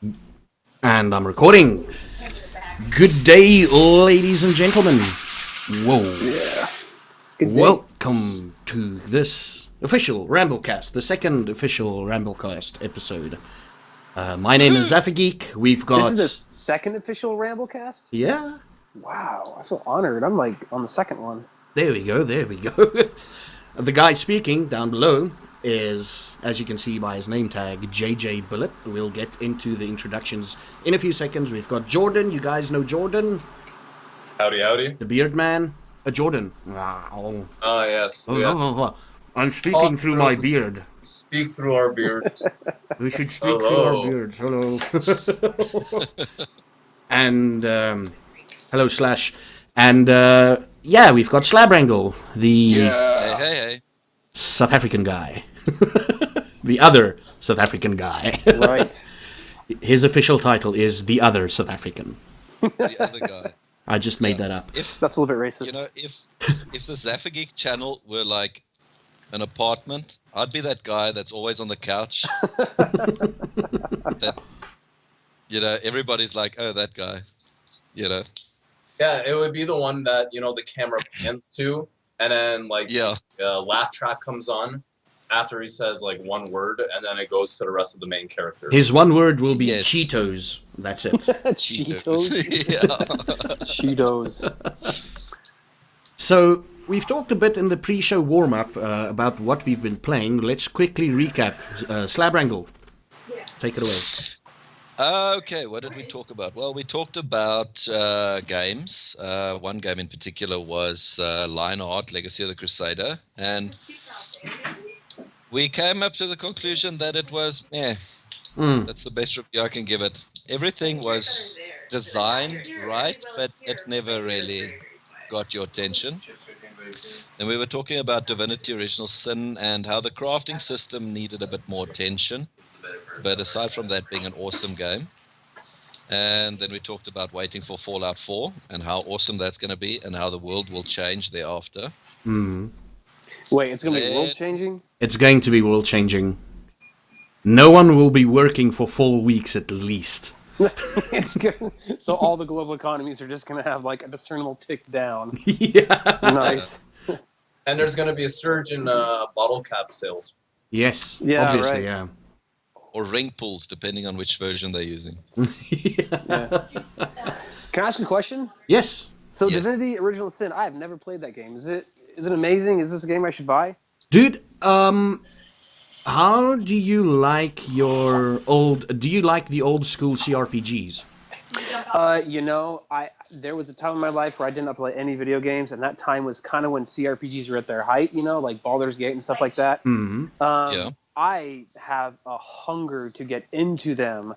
And I'm recording. Good day, ladies and gentlemen. Whoa. Yeah. Welcome to this official RambleCast, the second official RambleCast episode. My name is Zaffageek. We've got... This is the second official RambleCast? Yeah. Wow, I feel honored. I'm like on the second one. There we go. The guy speaking down below is, as you can see by his name tag, JJ Billett. We'll get into the introductions in a few seconds. We've got Jordan. You guys know Jordan? Howdy, howdy. The beard man. Jordan. Oh, yes. I'm speaking through my beard. Speak through our beards. We should speak through our beards. Hello. And, hello, Slash. And, yeah, we've got Slabwrangle, the Hey. South African guy. The other South African guy. Right. His official title is The Other South African. The other guy. I just made that up. If That's a little bit racist. you know, if the Zaffageek channel were like an apartment, I'd be that guy that's always on the couch. That everybody's like, oh, that guy. Yeah, it would be the one that, the camera pans to, and then, laugh track comes on after he says, one word, and then it goes to the rest of the main characters. His one word will be Yes. Cheetos. That's it. Cheetos. Yeah. Cheetos. So, we've talked a bit in the pre-show warm-up about what we've been playing. Let's quickly recap. Slabwrangle, take it away. Okay, what did we talk about? Well, we talked about games. One game in particular was Lionheart, Legacy of the Crusader, and we came up to the conclusion that it was, that's the best review I can give it. Everything was designed right, but it never really got your attention. Then we were talking about Divinity Original Sin and how the crafting system needed a bit more attention. But aside from that being an awesome game. And then we talked about waiting for Fallout 4 and how awesome that's going to be and how the world will change thereafter. Wait, it's going to be world-changing? It's going to be world-changing. No one will be working for 4 weeks at least. It's good. So all the global economies are just going to have a discernible tick down. Yeah. Nice. And there's going to be a surge in bottle cap sales. Yes, Yeah, obviously, right. yeah. Or ring pulls, depending on which version they're using. Yeah. Can I ask a question? Yes. So Yes. Divinity Original Sin, I have never played that game. Is it amazing? Is this a game I should buy? Dude, how do you like do you like the old school CRPGs? There was a time in my life where I didn't play any video games, and that time was kind of when CRPGs were at their height, like Baldur's Gate and stuff like that. Mm-hmm. I have a hunger to get into them.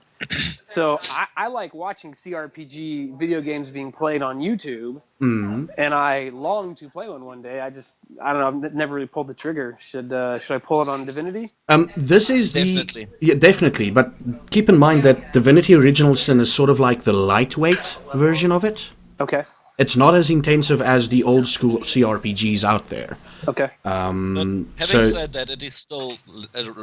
So I like watching CRPG video games being played on YouTube, and I long to play one day. I don't know, I've never really pulled the trigger. Should I pull it on Divinity? This is Definitely. definitely, but keep in mind that Divinity Original Sin is sort of like the lightweight version of it. Okay. It's not as intensive as the old school CRPGs out there. Okay. Having said that, it is still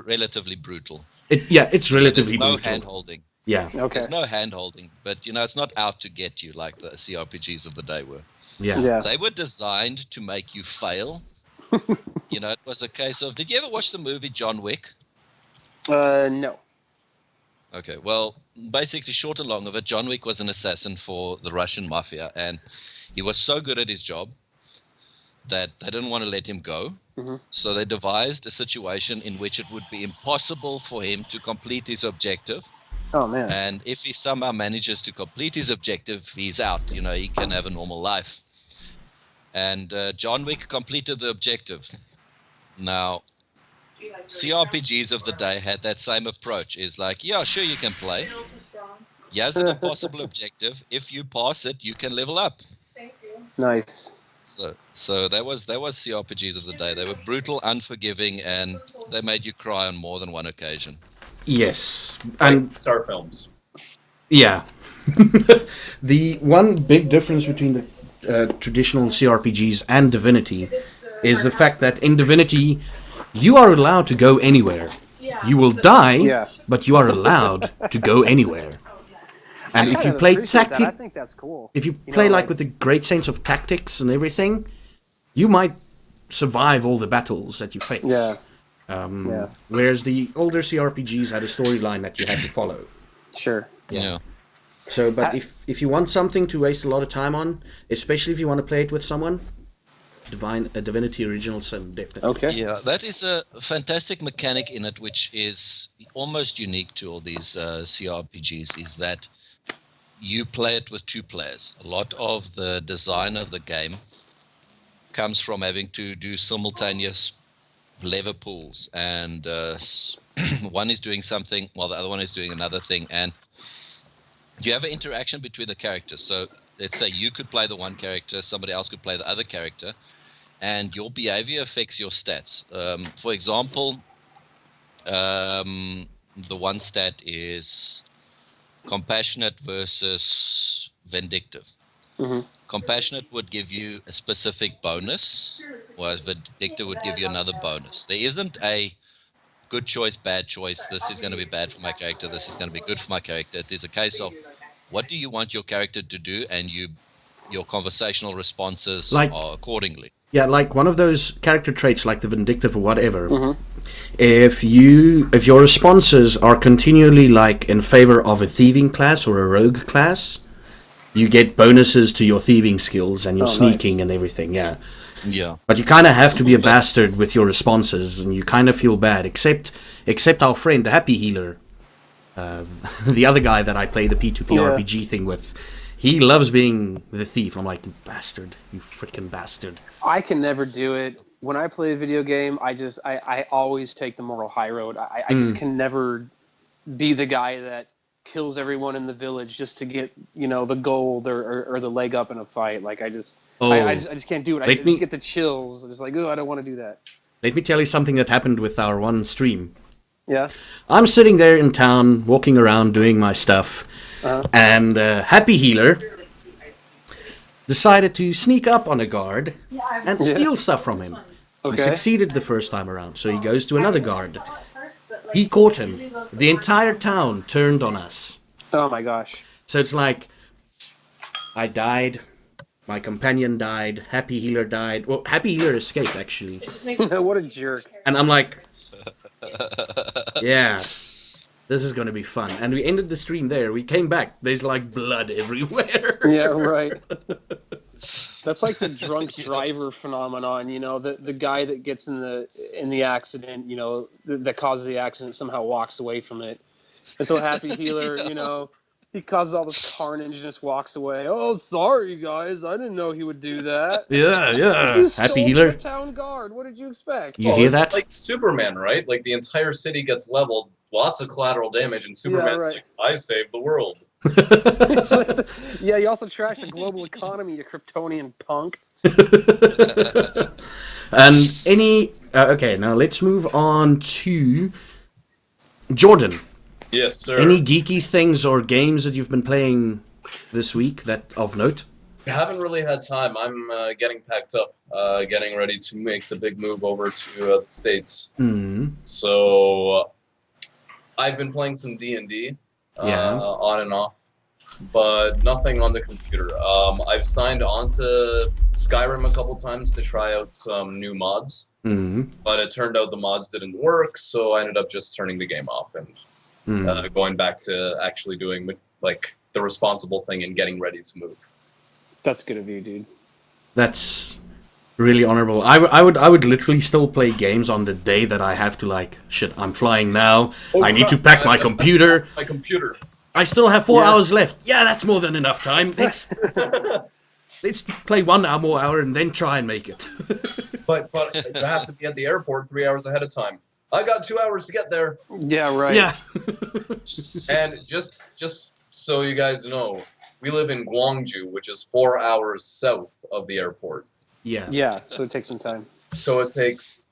relatively brutal. It's relatively There's no brutal. hand-holding. Yeah. Okay. There's no hand-holding, but, it's not out to get you like the CRPGs of the day were. Yeah. Yeah. They were designed to make you fail. It was a case of... Did you ever watch the movie John Wick? No. Okay, well, basically, short and long of it, John Wick was an assassin for the Russian mafia, and he was so good at his job that they didn't want to let him go. Mm-hmm. So they devised a situation in which it would be impossible for him to complete his objective. Oh, man. And if he somehow manages to complete his objective, he's out. He can have a normal life. And John Wick completed the objective. Now, CRPGs of the day had that same approach. Is like, yeah, sure, you can play. Here's an impossible objective. If you pass it, you can level up. Nice. So that was CRPGs of the day. They were brutal, unforgiving, and they made you cry on more than one occasion. Yes. And Star films. yeah. The one big difference between the traditional CRPGs and Divinity is the fact that in Divinity, you are allowed to go anywhere. You will die, Yeah. but you are allowed to go anywhere. And I if you kind of play appreciate that. I tactic, think that's cool. if you You play know, like with a great sense of tactics and everything, you might survive all the battles that you face. Yeah. Yeah. Whereas the older CRPGs had a storyline that you had to follow. Sure. Yeah. So, but if you want something to waste a lot of time on, especially if you want to play it with someone, Divinity Original Sin, definitely. Okay. Yeah, that is a fantastic mechanic in it, which is almost unique to all these CRPGs, is that you play it with two players. A lot of the design of the game comes from having to do simultaneous lever pulls, and one is doing something while the other one is doing another thing, and you have an interaction between the characters. So let's say you could play the one character, somebody else could play the other character, and your behavior affects your stats. For example, the one stat is compassionate versus vindictive. Mm-hmm. Compassionate would give you a specific bonus, whereas vindictive would give you another bonus. There isn't a good choice, bad choice. This is going to be bad for my character. This is going to be good for my character. It is a case of what do you want your character to do, and your conversational responses are accordingly. Yeah, like one of those character traits, like the vindictive or whatever. Mm-hmm. If your responses are continually like in favor of a thieving class or a rogue class, you get bonuses to your thieving skills and your sneaking nice. and everything. Yeah. Yeah. But you kind of have to be a bastard with your responses, and you kind of feel bad. Except our friend, the Happy Healer, the other guy that I play the P2PRPG thing with. He loves being the thief. I'm like, you bastard, you freaking bastard. I can never do it. When I play a video game, I always take the moral high road. I just can never be the guy that kills everyone in the village just to get, the gold or the leg up in a fight. Like I just can't do it. I just get the chills. I'm just like, oh, I don't want to do that. Let me tell you something that happened with our one stream. Yeah. I'm sitting there in town, walking around, doing my stuff, and Happy Healer decided to sneak up on a guard and steal stuff from him. Okay. He succeeded the first time around, so he goes to another guard. He caught him. The entire town turned on us. Oh my gosh. So it's like, I died, my companion died, Happy Healer died. Well, Happy Healer escaped, actually. What a jerk. And I'm like, yeah, this is going to be fun. And we ended the stream there. We came back. There's like blood everywhere. Yeah, right. That's like the drunk driver phenomenon, the guy that gets in the accident, that causes the accident somehow walks away from it. And so Happy Healer, he causes all this carnage and just walks away. Oh, sorry guys, I didn't know he would do that. Yeah. He stole Happy Healer. the town guard. What did you expect? You hear that? It's like Superman, right? Like the entire city gets leveled, lots of collateral damage, and Superman's like, I saved the world. Yeah, you also trashed the global economy, you Kryptonian punk. And okay, now let's move on to Jordan. Yes, sir. Any geeky things or games that you've been playing this week that of note? I haven't really had time. I'm getting packed up, getting ready to make the big move over to the States. Mm. So I've been playing some D&D on and off, but nothing on the computer. I've signed on to Skyrim a couple times to try out some new mods, but it turned out the mods didn't work, so I ended up just turning the game off and going back to actually doing like the responsible thing and getting ready to move. That's good of you, dude. That's really honorable. I would literally still play games on the day that I have to like, shit, I'm flying now. I need to pack my computer. My computer. I still have 4 hours left. Yeah, that's more than enough time. Let's play 1 hour and then try and make it. But I have to be at the airport 3 hours ahead of time. I got 2 hours to get there. Yeah, right. Yeah. And just so you guys know, we live in Gwangju, which is 4 hours south of the airport. Yeah. Yeah, so it takes some time. So it takes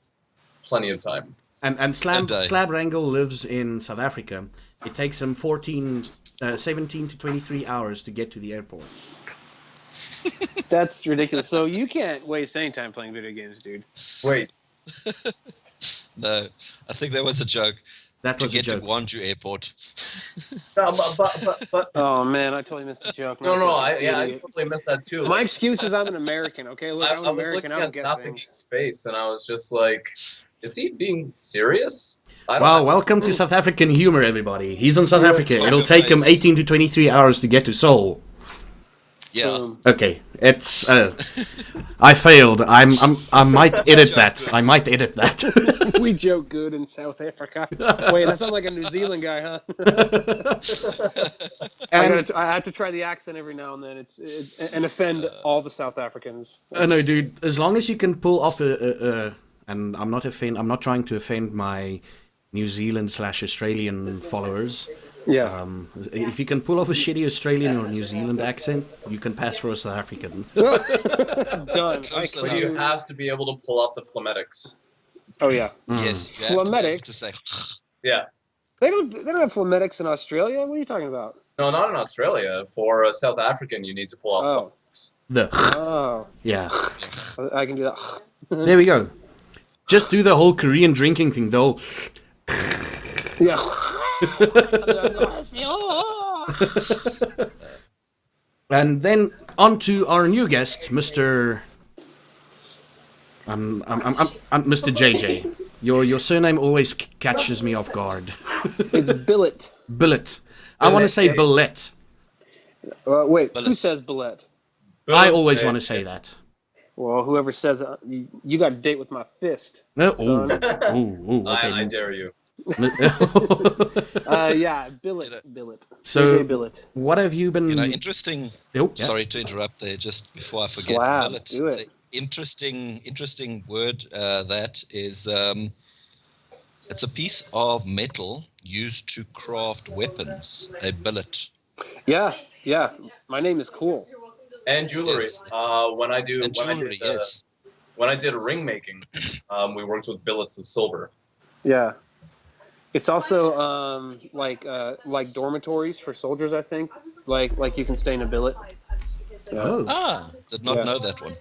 plenty of time. And Slabwrangle lives in South Africa. It takes him 17 to 23 hours to get to the airport. That's ridiculous. So you can't waste any time playing video games, dude. Wait. No, I think that was a joke. That to was a get to joke. Gwangju Airport. No, but Oh man, I totally missed the joke. no, I Idiot. totally missed that too. My excuse is I'm an American. Okay, look, I'm I an was American. looking I at don't get things. Zaffageek's face, and I was just like, "Is he being serious?" Well, welcome to South African humor, everybody. He's in South Africa. It'll take him 18 to 23 hours to get to Seoul. Yeah. Okay, it's. I failed. I might edit that. I might edit that. We joke good in South Africa. Wait, that sounds like a New Zealand guy, huh? I have to try the accent every now and then. And offend all the South Africans. No, dude. As long as you can pull off and I'm not trying to offend my New Zealand/Australian followers. Yeah. If you can pull off a shitty Australian or New Zealand accent, you can pass for a South African. Done. But you have to be able to pull up the phonetics. Oh yeah. Yes. Phonetics. Yeah. They don't have phonetics in Australia. What are you talking about? No, not in Australia. For a South African, you need to pull up phonetics. Yeah. I can do that. There we go. Just do the whole Korean drinking thing, though. Yeah. And then on to our new guest, Mr. I'm Mr. JJ. Your surname always catches me off guard. It's Billett. Billett. I want to say Billett. Wait, Billett. who says Billett? I always want to say that. Well, whoever says you got a date with my fist. No, son. Okay. I dare you. Yeah, Billett. So, JJ Billett. what have you been... Interesting. Oh, yeah. Sorry to interrupt there, just before I forget. Slab, Billet. do it. It's an interesting word. That is, it's a piece of metal used to craft weapons. A billet. Yeah. My name is cool. And jewelry. Yes. When I did ring making, we worked with billets of silver. Yeah. It's also like dormitories for soldiers, I think. Like you can stay in a billet. Yeah. Oh, Did not know that one.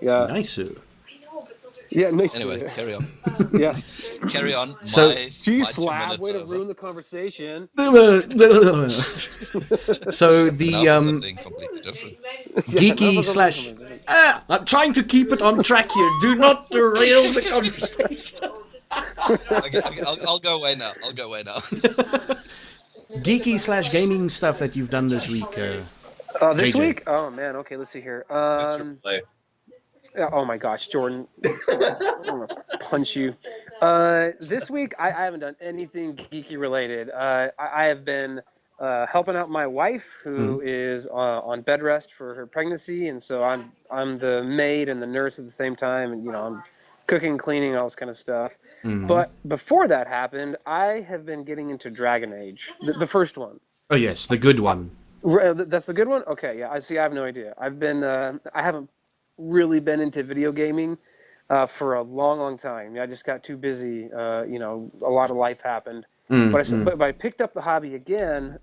Yeah. nice. Yeah, nice. Anyway, carry on. Yeah. Carry on. So- Gee, Slab, way to ruin the conversation. So the Something completely different. geeky slash... I'm trying to keep it on track here. Do not derail the conversation. I'll go away now. Geeky slash gaming stuff that you've done this week. This JJ. week? Oh man, okay, let's see here. Mr. Play. Oh my gosh, Jordan. I'm gonna punch you. This week I haven't done anything geeky related. I have been helping out my wife who is on bed rest for her pregnancy, and so I'm the maid and the nurse at the same time, and I'm cooking, cleaning, all this kind of stuff. But before that happened, I have been getting into Dragon Age, the first one. Oh yes, the good one. That's the good one? Okay, yeah. I have no idea. I haven't really been into video gaming for a long time. I just got too busy. A lot of life happened. But I picked up the hobby again.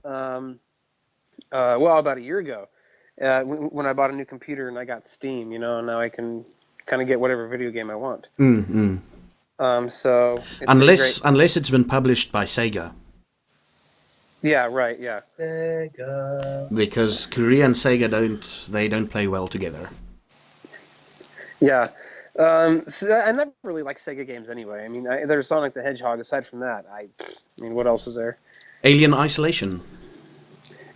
About a year ago, when I bought a new computer and I got Steam. And now I can kind of get whatever video game I want. So unless it's been published by Sega. Yeah, right. Yeah. Sega. Because Korea and Sega don't play well together. Yeah. So I never really liked Sega games anyway. I mean, there's Sonic the Hedgehog. Aside from that, I mean, what else is there? Alien Isolation.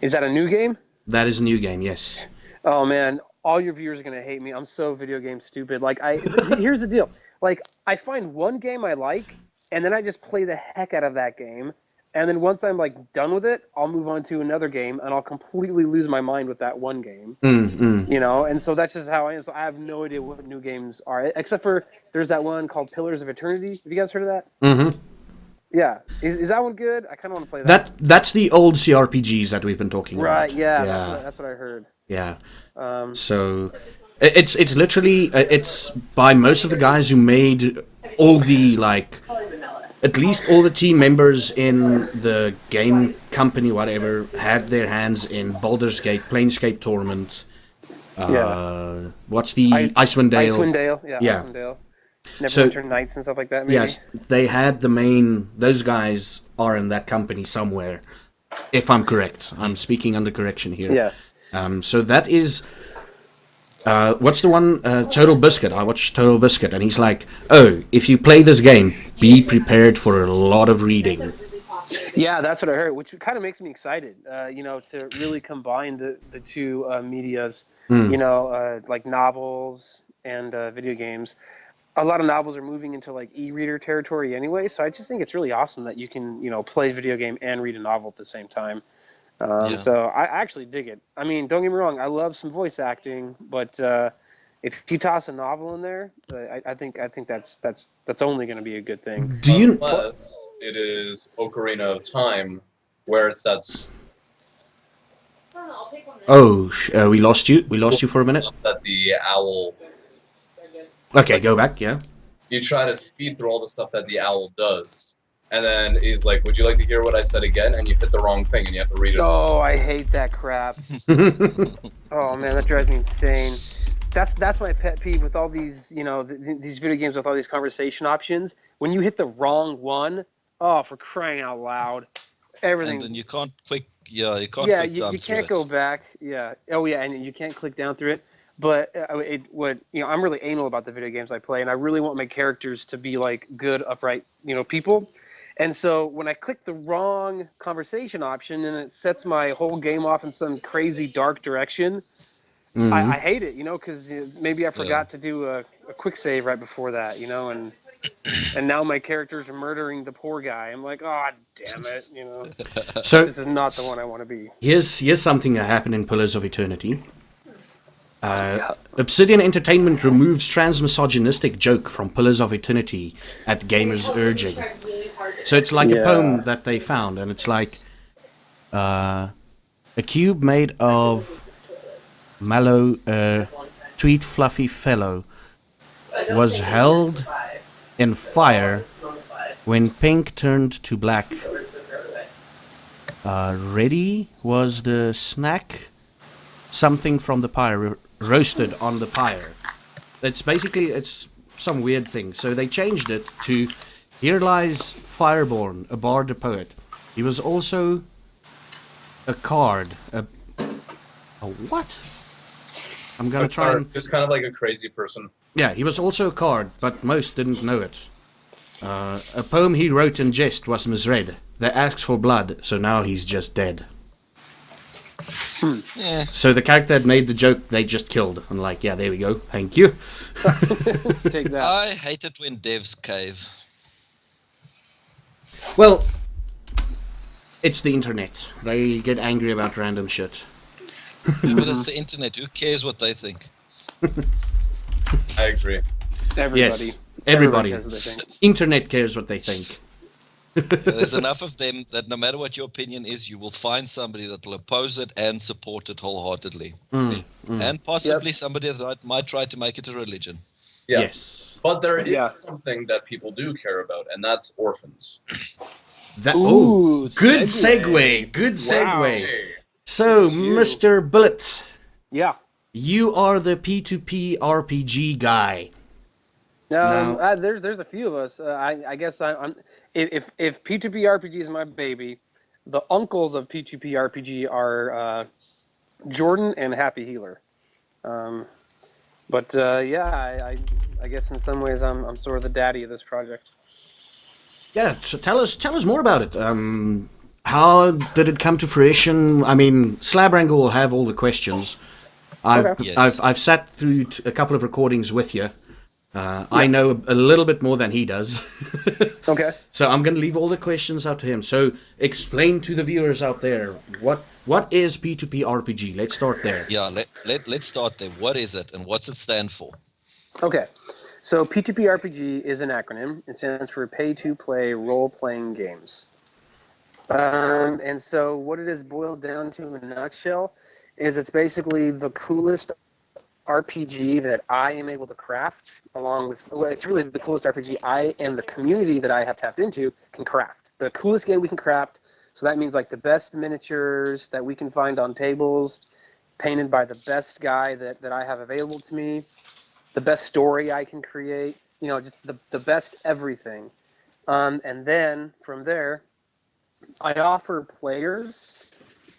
Is that a new game? That is a new game, yes. Oh man, all your viewers are gonna hate me. I'm so video game stupid. Here's the deal. I find one game I like, and then I just play the heck out of that game. And then once I'm done with it, I'll move on to another game, and I'll completely lose my mind with that one game. And so that's just how I am. So I have no idea what new games are, except for there's that one called Pillars of Eternity. Have you guys heard of that? Yeah. Is that one good? I kind of want to play that. That's the old CRPGs that we've been talking about. Right. Yeah. That's what I heard. Yeah. So it's literally it's by most of the guys who made all the at least all the team members in the game company, whatever, had their hands in Baldur's Gate, Planescape Tournament. What's the Icewind Dale? Icewind Dale, yeah. Icewind Dale. Neverwinter Nights and stuff like that, maybe? Yes, they had the main. Those guys are in that company somewhere, if I'm correct. I'm speaking under correction here. Yeah. So that is. What's the one? Total Biscuit. I watched Total Biscuit, and he's like, "Oh, if you play this game, be prepared for a lot of reading." Yeah, that's what I heard, which kind of makes me excited, to really combine the two medias, like novels and video games. A lot of novels are moving into like e-reader territory anyway, so I just think it's really awesome that you can, play a video game and read a novel at the same time. So I actually dig it. I mean, don't get me wrong, I love some voice acting, but if you toss a novel in there, I think that's only going to be a good thing. Do you? Unless it is Ocarina of Time, where it's that's. Oh, we lost you. We lost you for a minute. That the owl. Okay, go back. Yeah. You try to speed through all the stuff that the owl does, and then he's like, "Would you like to hear what I said again?" And you hit the wrong thing, and you have to read it. Oh, I hate that crap. Oh man, that drives me insane. That's my pet peeve with all these, these video games with all these conversation options. When you hit the wrong one, oh, for crying out loud, everything. And then you can't click. Yeah, you can't. Yeah, click down you through can't it. go back. Yeah. Oh yeah, and you can't click down through it. But I'm really anal about the video games I play, and I really want my characters to be like good, upright, people. And so when I click the wrong conversation option and it sets my whole game off in some crazy dark direction, I hate it, because maybe I forgot to do a quick save right before that, and now my characters are murdering the poor guy. I'm like, oh, damn it, So this is not the one I want to be. here's something that happened in Pillars of Eternity. Obsidian Entertainment removes transmisogynistic joke from Pillars of Eternity at gamers' urging. So it's like a poem that they found, and it's like a cube made of mallow, tweed fluffy fellow was held in fire when pink turned to black. Ready was the snack, something from the pyre, roasted on the pyre. It's some weird thing. So they changed it to, here lies Fireborn, a bard, a poet. He was also a card. A what? I'm gonna try and... Just kind of like a crazy person. Yeah, he was also a card, but most didn't know it. A poem he wrote in jest was misread. They asked for blood, so now he's just dead. Yeah. So the character that made the joke, they just killed. I'm like, yeah, there we go. Thank you. Take that. I hate it when devs cave. Well, it's the internet. They get angry about random shit. Yeah, but it's the internet. Who cares what they think? I agree. Everybody. Yes, everybody. cares what they think. Internet cares what they think. There's enough of them that no matter what your opinion is, you will find somebody that will oppose it and support it wholeheartedly. And possibly somebody that might try to make it a religion. Yeah. Yes. But there is something that people do care about, and that's orphans. That, Ooh, good segue. Good segue. Hey. So, Mr. Billett, Yeah. you are the P2PRPG guy. There's a few of us. I guess I'm if P2PRPG is my baby, the uncles of P2PRPG are Jordan and Happy Healer. I guess in some ways I'm sort of the daddy of this project. Yeah, so tell us more about it. How did it come to fruition? I mean, Slabwrangle will have all the questions. I've sat through a couple of recordings with you. I know a little bit more than he does. Okay. So I'm going to leave all the questions out to him. So explain to the viewers out there, what is P2PRPG? Let's start there. Yeah, let's start there. What is it and what's it stand for? Okay. So P2PRPG is an acronym. It stands for Pay to Play Role-Playing Games. And so what it is boiled down to in a nutshell is it's basically the coolest RPG that I am able to craft it's really the coolest RPG I and the community that I have tapped into can craft. The coolest game we can craft. So that means like the best miniatures that we can find on tables, painted by the best guy that I have available to me, the best story I can create, just the best everything. And then from there, I offer players,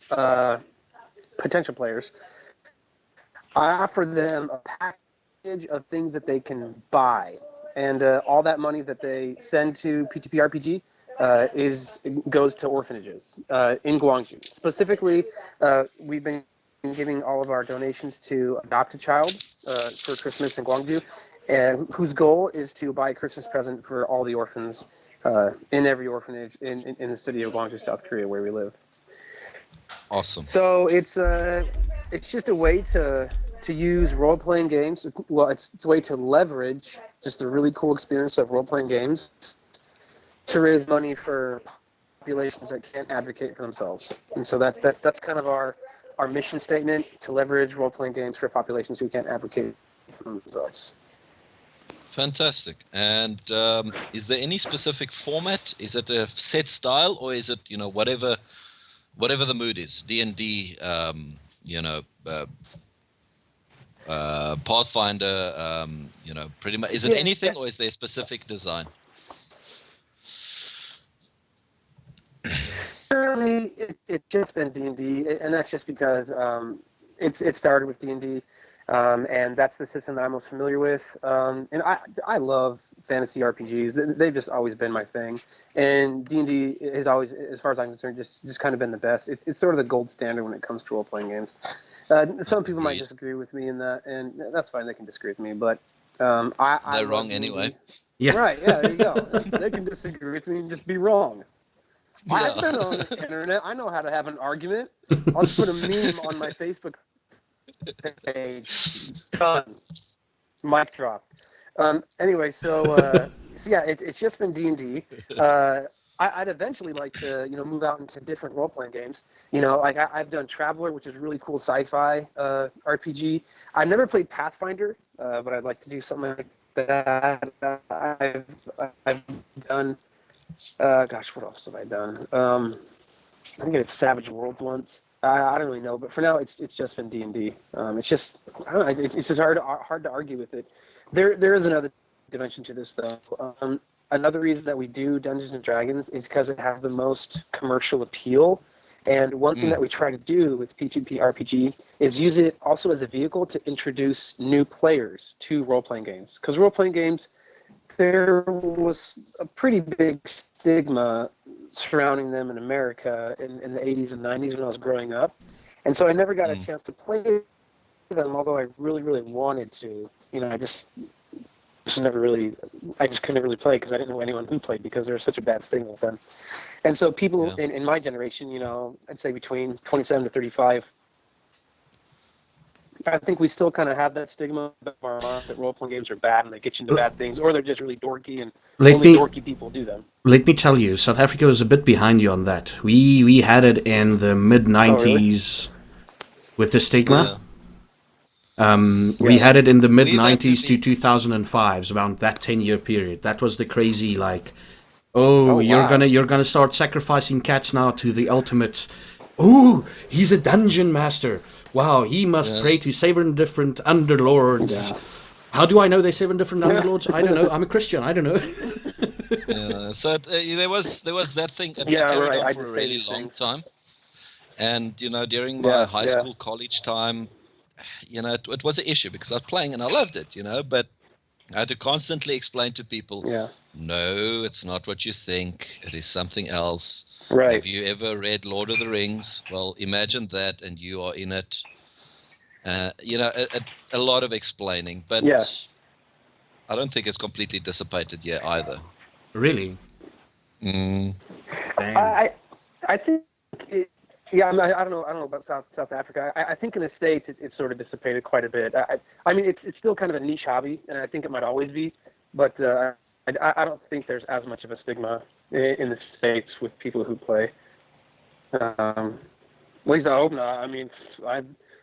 potential players, I offer them a package of things that they can buy. And all that money that they send to P2PRPG goes to orphanages in Gwangju. Specifically, we've been giving all of our donations to Adopt a Child for Christmas in Gwangju, and whose goal is to buy a Christmas present for all the orphans in every orphanage in the city of Gwangju, South Korea, where we live. Awesome. So it's just a way to use role-playing games. Well, it's a way to leverage just the really cool experience of role-playing games to raise money for populations that can't advocate for themselves. And so that's kind of our mission statement, to leverage role-playing games for populations who can't advocate for themselves. Fantastic. And is there any specific format? Is it a set style, or is it, whatever the mood is? D&D, Pathfinder, pretty much. Is it anything, or is there a specific design? Currently, it's just been D&D, and that's just because it started with D&D, and that's the system that I'm most familiar with. And I love fantasy RPGs. They've just always been my thing. And D&D has always, as far as I'm concerned, just kind of been the best. It's sort of the gold standard when it comes to role-playing games. Some people might disagree with me in that, and that's fine. They can disagree with me, but they're wrong anyway. Yeah. Right, yeah, there you go. They can disagree with me and just be wrong. Yeah. I've been on the internet. I know how to have an argument. I'll just put a meme on my Facebook page. Done. Mic drop. Anyway, so yeah, it's just been D&D. I'd eventually like to, move out into different role-playing games. Like I've done Traveler, which is a really cool sci-fi RPG. I've never played Pathfinder, but I'd like to do something like that. I've done. Gosh, what else have I done? I think it's Savage Worlds once. I don't really know, but for now, it's just been D&D. It's just, I don't know, it's just hard to argue with it. There is another dimension to this, though. Another reason that we do Dungeons and Dragons is because it has the most commercial appeal. And one thing that we try to do with P2PRPG is use it also as a vehicle to introduce new players to role-playing games. Because role-playing games, there was a pretty big stigma surrounding them in America in the 80s and 90s when I was growing up. And so I never got a chance to play them, although I really, really wanted to. I just couldn't really play because I didn't know anyone who played because there was such a bad stigma with them. And so people in my generation, I'd say between 27 to 35, I think we still kind of have that stigma that role-playing games are bad and they get you into bad things, or they're just really dorky and dorky people do them. Let me tell you, South Africa was a bit behind you on that. We had it in the mid-90s with the stigma. We had it in the mid-90s to 2005s, around that 10-year period. That was the crazy, you're gonna start sacrificing cats now to the ultimate. Oh, he's a dungeon master. Wow, he must pray to 7 different underlords. Yeah. How do I know they're 7 different underlords? I don't know. I'm a Christian. I don't know. So there was that thing that carried on for a really long time. And, during my high school, college time, it was an issue because I was playing and I loved it, but I had to constantly explain to people, no, it's not what you think. It is something else. Right. Have you ever read Lord of the Rings? Well, imagine that, and you are in it. A lot of explaining, but I don't think it's completely dissipated yet either. Really? I think, I don't know about South Africa. I think in the States it's sort of dissipated quite a bit. I mean, it's still kind of a niche hobby, and I think it might always be, but I don't think there's as much of a stigma in the States with people who play. At least I hope not. I mean,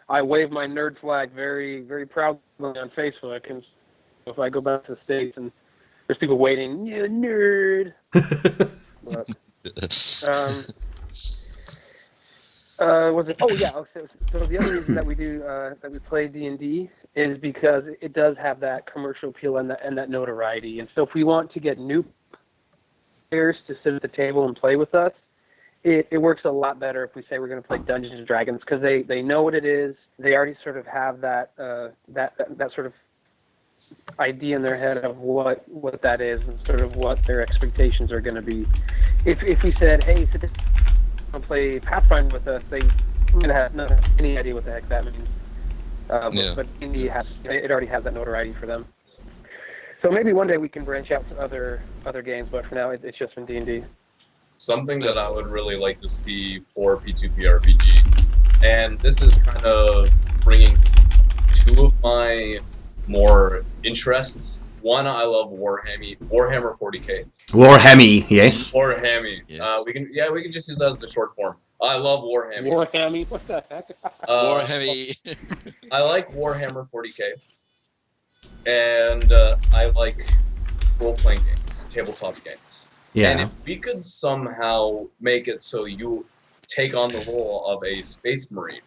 I wave my nerd flag very, very proudly on Facebook, and if I go back to the States and there's people waiting, nerd. But, Was it? Oh yeah. So the other reason that we do that we play D&D is because it does have that commercial appeal and that notoriety. And so if we want to get new players to sit at the table and play with us, it works a lot better if we say we're going to play Dungeons and Dragons, because they know what it is. They already sort of have that sort of idea in their head of what that is and sort of what their expectations are going to be. If we said, hey, sit down and play Pathfinder with us, they wouldn't have any idea what the heck that means. But D&D it already has that notoriety for them. So maybe one day we can branch out to other games, but for now it's just from D&D. Something that I would really like to see for P2PRPG, and this is kind of bringing two of my more interests. One, I love Warhammer 40K. Warhammy, yes. Warhammy. Yes. We can just use that as the short form. I love Warhammy. Warhammy, what the heck? Warhammy. I like Warhammer 40K, and I like role-playing games, tabletop games. Yeah. And if we could somehow make it so you take on the role of a Space Marine,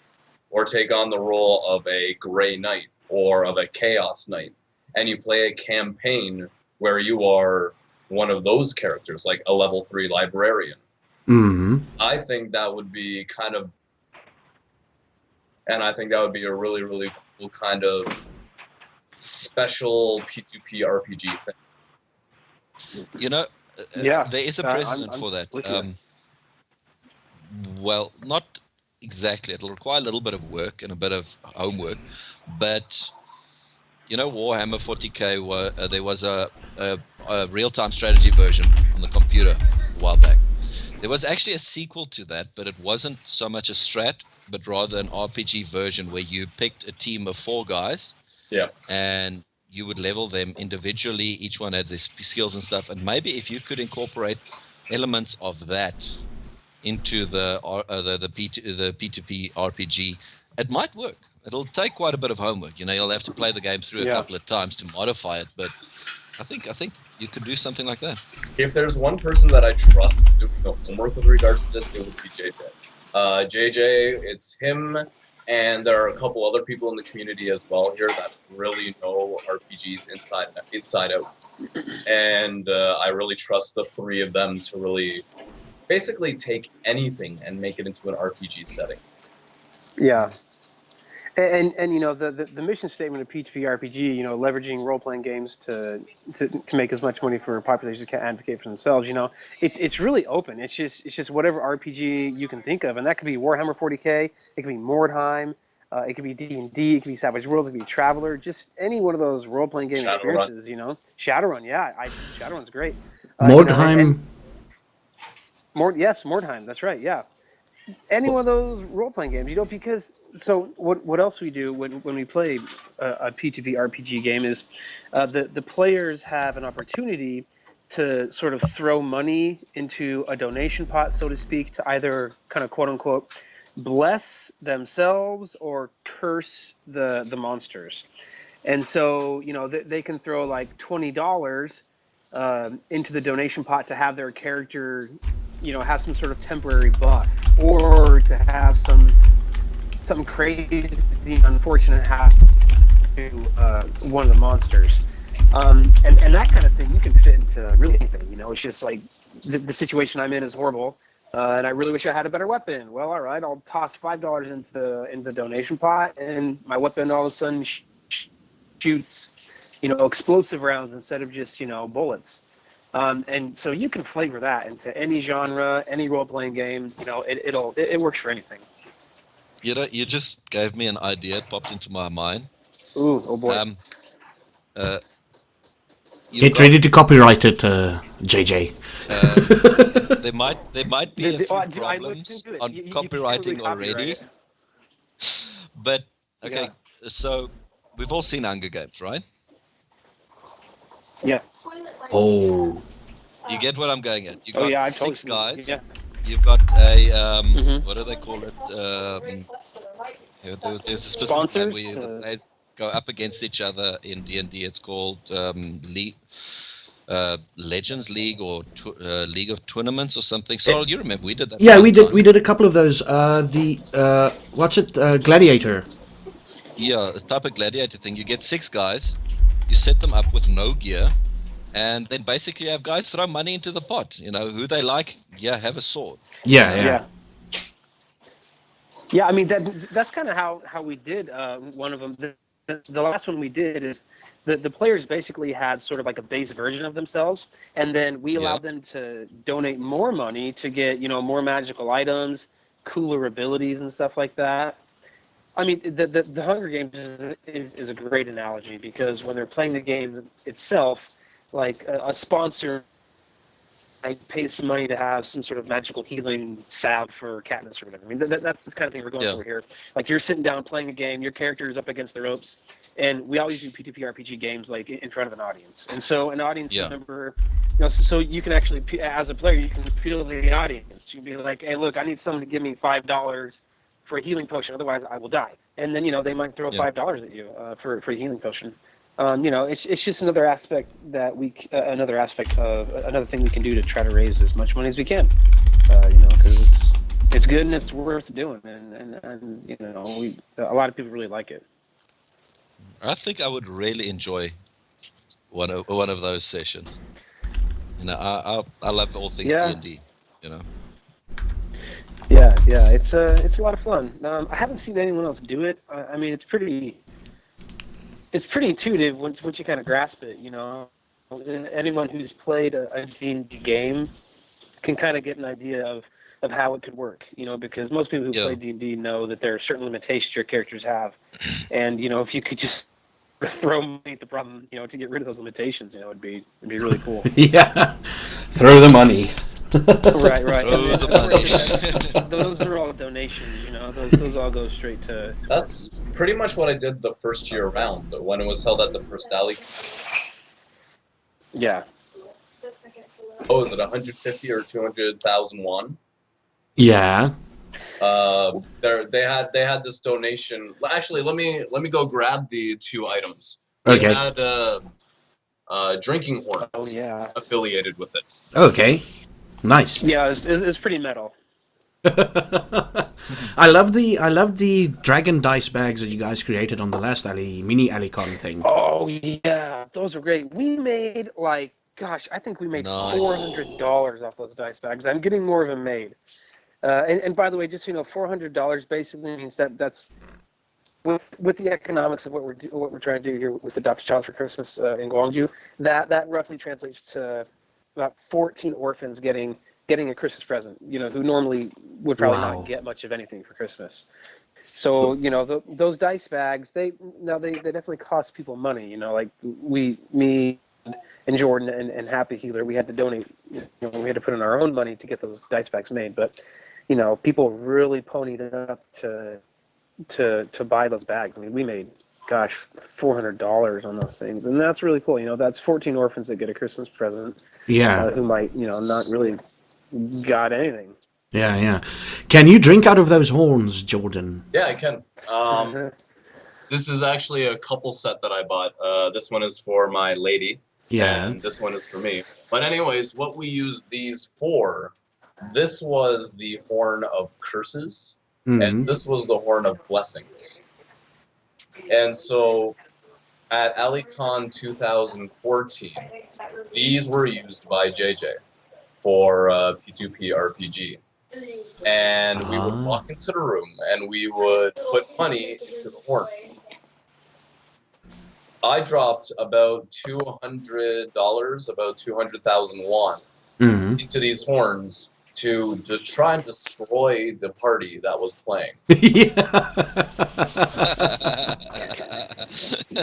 or take on the role of a Grey Knight, or of a Chaos Knight, and you play a campaign where you are one of those characters, like a level 3 librarian, I think that would be a really, really cool kind of special P2P RPG thing. You know, Yeah, there is a precedent I'm for that. with you. Well, not exactly. It'll require a little bit of work and a bit of homework, but you know, Warhammer 40K. There was a real-time strategy version on the computer a while back. There was actually a sequel to that, but it wasn't so much a strat, but rather an RPG version where you picked a team of 4 guys. Yeah. And you would level them individually. Each one had their skills and stuff. And maybe if you could incorporate elements of that into the P2P RPG, it might work. It'll take quite a bit of homework. You know, you'll have to play the game through a couple of times to modify it. But I think you could do something like that. If there's one person that I trust doing the homework with regards to this, it would be JJ. JJ, it's him, and there are a couple other people in the community as well here that really know RPGs inside out. And I really trust the 3 of them to really basically take anything and make it into an RPG setting. Yeah. And you know, the mission statement of P2PRPG, you know, leveraging role-playing games to make as much money for populations that can advocate for themselves, you know, it's really open. It's just whatever RPG you can think of, and that could be Warhammer 40K, it could be Mordheim, it could be D&D, it could be Savage Worlds, it could be Traveler, just any one of those role-playing game experiences, you know. Shadowrun, Shadowrun's great. Mordheim. Mordheim, that's right, yeah. Any one of those role-playing games, you know, because so what else we do when we play a P2P RPG game is the players have an opportunity to sort of throw money into a donation pot, so to speak, to either kind of quote-unquote bless themselves or curse the monsters. And so, you know, they can throw like $20 into the donation pot to have their character, you know, have some sort of temporary buff, or to have something crazy, unfortunate happen to one of the monsters. And that kind of thing you can fit into really anything, you know. It's just like the situation I'm in is horrible, and I really wish I had a better weapon. Well, all right, I'll toss $5 into the donation pot, and my weapon all of a sudden shoots, you know, explosive rounds instead of just, you know, bullets. And so you can flavor that into any genre, any role-playing game. You know, it works for anything. You know, you just gave me an idea. It popped into my mind. Ooh, oh boy. Get ready to copyright it, JJ. There might be a few problems on copywriting already. But okay, so we've all seen Hunger Games, right? Yeah. Oh. You get what I'm going at. You got 6 guys. Yeah. You've got a what do they call it? There's a specific game where the players go up against each other in D&D. It's called Legends League or League of Tournaments or something. So you remember we did that? Yeah, we did. We did a couple of those. What's it? Gladiator. Yeah, a type of gladiator thing. You get 6 guys, you set them up with no gear, and then basically you have guys throw money into the pot. You know who they like. Yeah, have a sword. Yeah. Yeah, I mean that's kind of how we did one of them. The last one we did is the players basically had sort of like a base version of themselves, and then we allowed them to donate more money to get more magical items, cooler abilities, and stuff like that. I mean, the Hunger Games is a great analogy because when they're playing the game itself, like a sponsor pays some money to have some sort of magical healing salve for Katniss or whatever. I mean, that's the kind of thing we're going for here. Like you're sitting down playing a game, your character is up against the ropes, and we always do P2PRPG games like in front of an audience. And so an audience member, so you can actually, as a player, you can appeal to the audience. You can be like, hey, look, I need someone to give me $5 for a healing potion, otherwise I will die. And then they might throw $5 at you for a healing potion. It's just another aspect that another thing we can do to try to raise as much money as we can. Because it's good and it's worth doing, and a lot of people really like it. I think I would really enjoy one of those sessions. I love all things D&D. Yeah, it's a lot of fun. I haven't seen anyone else do it. I mean, it's pretty intuitive once you kind of grasp it. Anyone who's played a D&D game can kind of get an idea of how it could work. Because most people who play D&D know that there are certain limitations your characters have, and if you could just throw money at the problem, to get rid of those limitations, it'd be really cool. Yeah, throw the money. Right. Throw the money. Those are all donations, those all go straight to That's pretty much what I did the first year around, when it was held at the first alley. Yeah. Oh, is it 150 or 200,000 won? Yeah. They had this donation. Actually, let me go grab the 2 items. Okay. They had drinking horns. Oh yeah. Affiliated with it. Okay. Nice. Yeah, it's pretty metal. I love the dragon dice bags that you guys created on the last mini Alicon thing. Oh yeah, those are great. We made I think we made $400 off those dice bags. I'm getting more of them made. And by the way, just $400 basically means that's with the economics of what we're trying to do here with Adopt a Child for Christmas in Gwangju. That roughly translates to about 14 orphans getting a Christmas present, who normally would probably not get much of anything for Christmas. So, those dice bags, they definitely cost people money, like me and Jordan and Happy Healer, we had to donate, we had to put in our own money to get those dice bags made, but people really ponied up to buy those bags. I mean, we made $400 on those things, and that's really cool. That's 14 orphans that get a Christmas present. Yeah. Who might not really got anything. Yeah. Can you drink out of those horns, Jordan? Yeah, I can. This is actually a couple set that I bought. This one is for my lady. Yeah. And this one is for me. But anyways, what we used these for, this was the horn of curses, and this was the horn of blessings. And so at Alicon 2014, these were used by JJ for P2PRPG. And we would walk into the room and we would put money into the horns. I dropped about $200, about 200,000 won into these horns to try and destroy the party that was playing.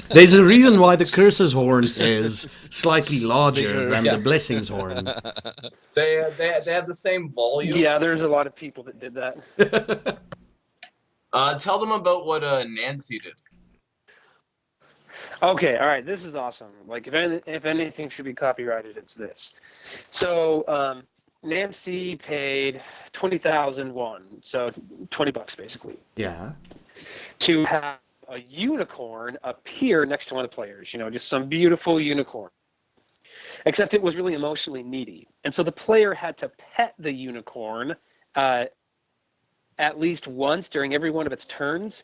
There's a reason why the curses horn is slightly larger than the blessings horn. They had the same volume. Yeah, there's a lot of people that did that. Tell them about what Nancy did. Okay, all right, this is awesome. Like, if anything should be copyrighted, it's this. So, Nancy paid 20,000 won, so $20 basically. Yeah. To have a unicorn appear next to one of the players, just some beautiful unicorn. except it was really emotionally needy. And so the player had to pet the unicorn at least once during every one of its turns,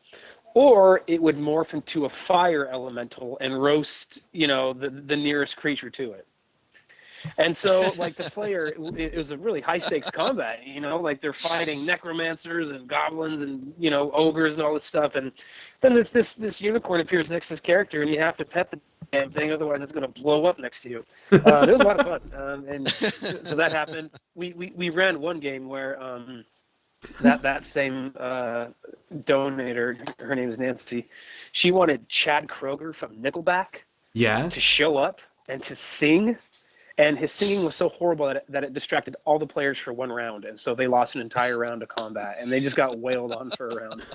or it would morph into a fire elemental and roast, the nearest creature to it. And so, like, the player, it was a really high-stakes combat, like they're fighting necromancers and goblins and, ogres and all this stuff. And then this unicorn appears next to this character, and you have to pet the damn thing, otherwise it's going to blow up next to you. It was a lot of fun. And so that happened. We ran one game where that same donator, her name is Nancy, she wanted Chad Kroger from Nickelback to show up and to sing. And his singing was so horrible that it distracted all the players for one round. And so they lost an entire round of combat. And they just got wailed on for a round.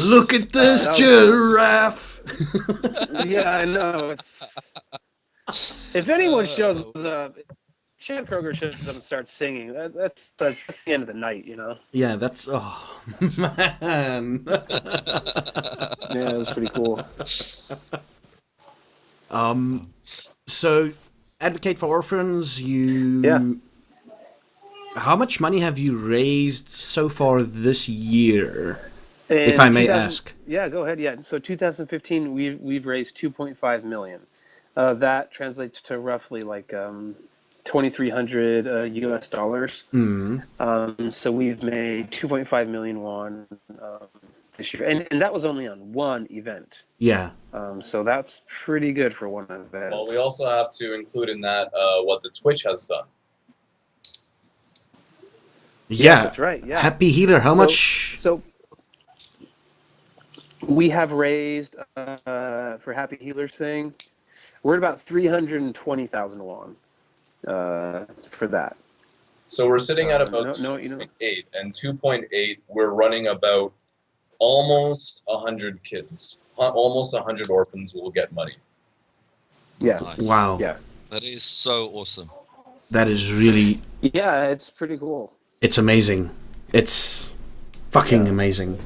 Look at this giraffe! Yeah, I know. If anyone shows up, Chad Kroger shows up and starts singing, that's the end of the night, Yeah, that's... Oh, man. Yeah, it was pretty cool. So... Advocate for Orphans, How much money have you raised so far this year, if I may ask? Yeah, go ahead. Yeah, so 2015, we've raised $2.5 million. That translates to roughly like $2,300 US dollars. So we've made 2.5 million won this year, and that was only on one event. Yeah. So that's pretty good for one event. Well, we also have to include in that what the Twitch has done. Yeah, yes, that's right. Yeah. Happy Healer, how much? So we have raised for Happy Healer's thing. We're at about 320,000 won for that. So we're sitting at about 2.8, and 2.8 we're running about almost 100 kids. Almost 100 orphans will get money. Yeah. Nice. Wow. Yeah. That is so awesome. That is really... Yeah, it's pretty cool. It's amazing. It's fucking amazing.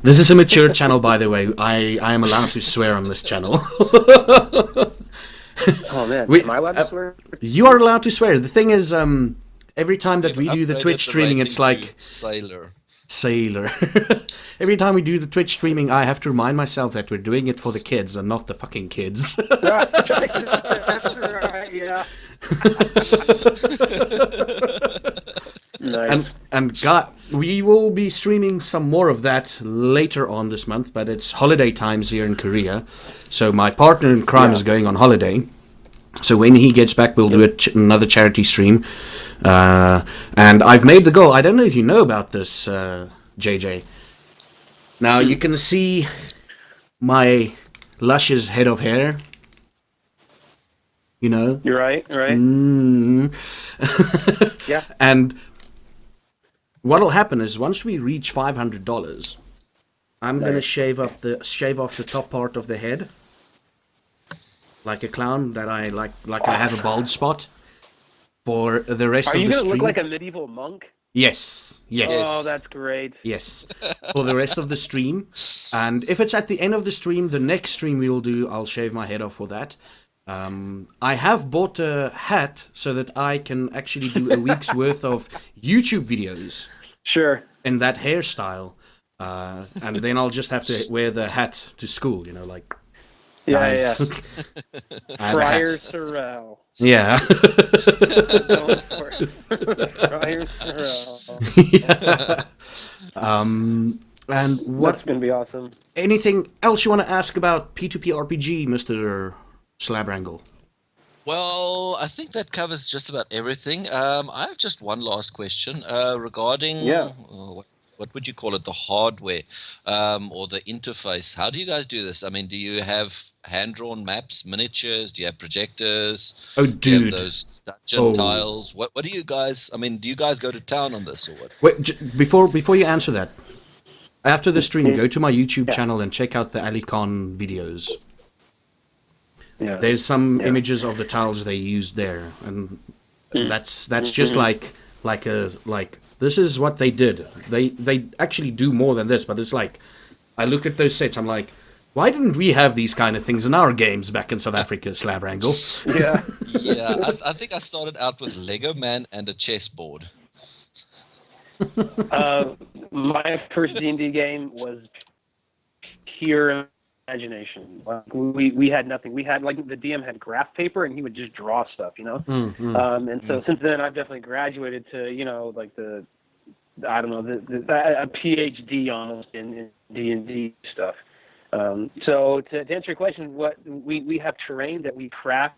This is a mature channel, by the way. I am allowed to swear on this channel. Oh, man. Am I allowed to swear? You are allowed to swear. The thing is, every time that we do the Twitch streaming, it's like... Sailor. Every time we do the Twitch streaming, I have to remind myself that we're doing it for the kids and not the fucking kids. That's right, yeah. Nice. And God, we will be streaming some more of that later on this month, but it's holiday times here in Korea. So my partner in crime is going on holiday. So when he gets back, we'll do another charity stream. And I've made the goal. I don't know if you know about this, JJ. Now you can see my luscious head of hair. You're right. Yeah. And what'll happen is once we reach $500, I'm gonna shave off the top part of the head, like a clown. That I like I have a bald spot. For the rest of the stream. Are you gonna look like a medieval monk? Yes. Oh, that's great. Yes. For the rest of the stream. And if it's at the end of the stream, the next stream we will do, I'll shave my head off for that. I have bought a hat so that I can actually do a week's worth of YouTube videos. Sure. In that hairstyle. And then I'll just have to wear the hat to school, like... Yeah. Friar Sorrel. Yeah. Friar Sorrel. Yeah. And what? That's gonna be awesome. Anything else you want to ask about P2PRPG, Mr. Slabwrangle? Well, I think that covers just about everything. I have just one last question regarding what would you call it, the hardware or the interface. How do you guys do this? I mean, do you have hand-drawn maps, miniatures? Do you have projectors? Oh, dude. Do you have those dungeon tiles? What do you guys, I mean, do you guys go to town on this or what? Wait, before you answer that, after the stream, go to my YouTube channel and check out the Ali-Khan videos. Yeah. There's some images of the tiles they used there, and that's just like this is what they did. They actually do more than this, but it's like I look at those sets, I'm like, Why didn't we have these kind of things in our games back in South Africa, Slabwrangle? Yeah. Yeah, I think I started out with Lego Man and a chessboard. My first D&D game was pure imagination. Like we had nothing. We had, like, the DM had graph paper, and he would just draw stuff, you know. And so since then, I've definitely graduated to, you know, like a PhD almost in D&D stuff. So to answer your question, what we have terrain that we craft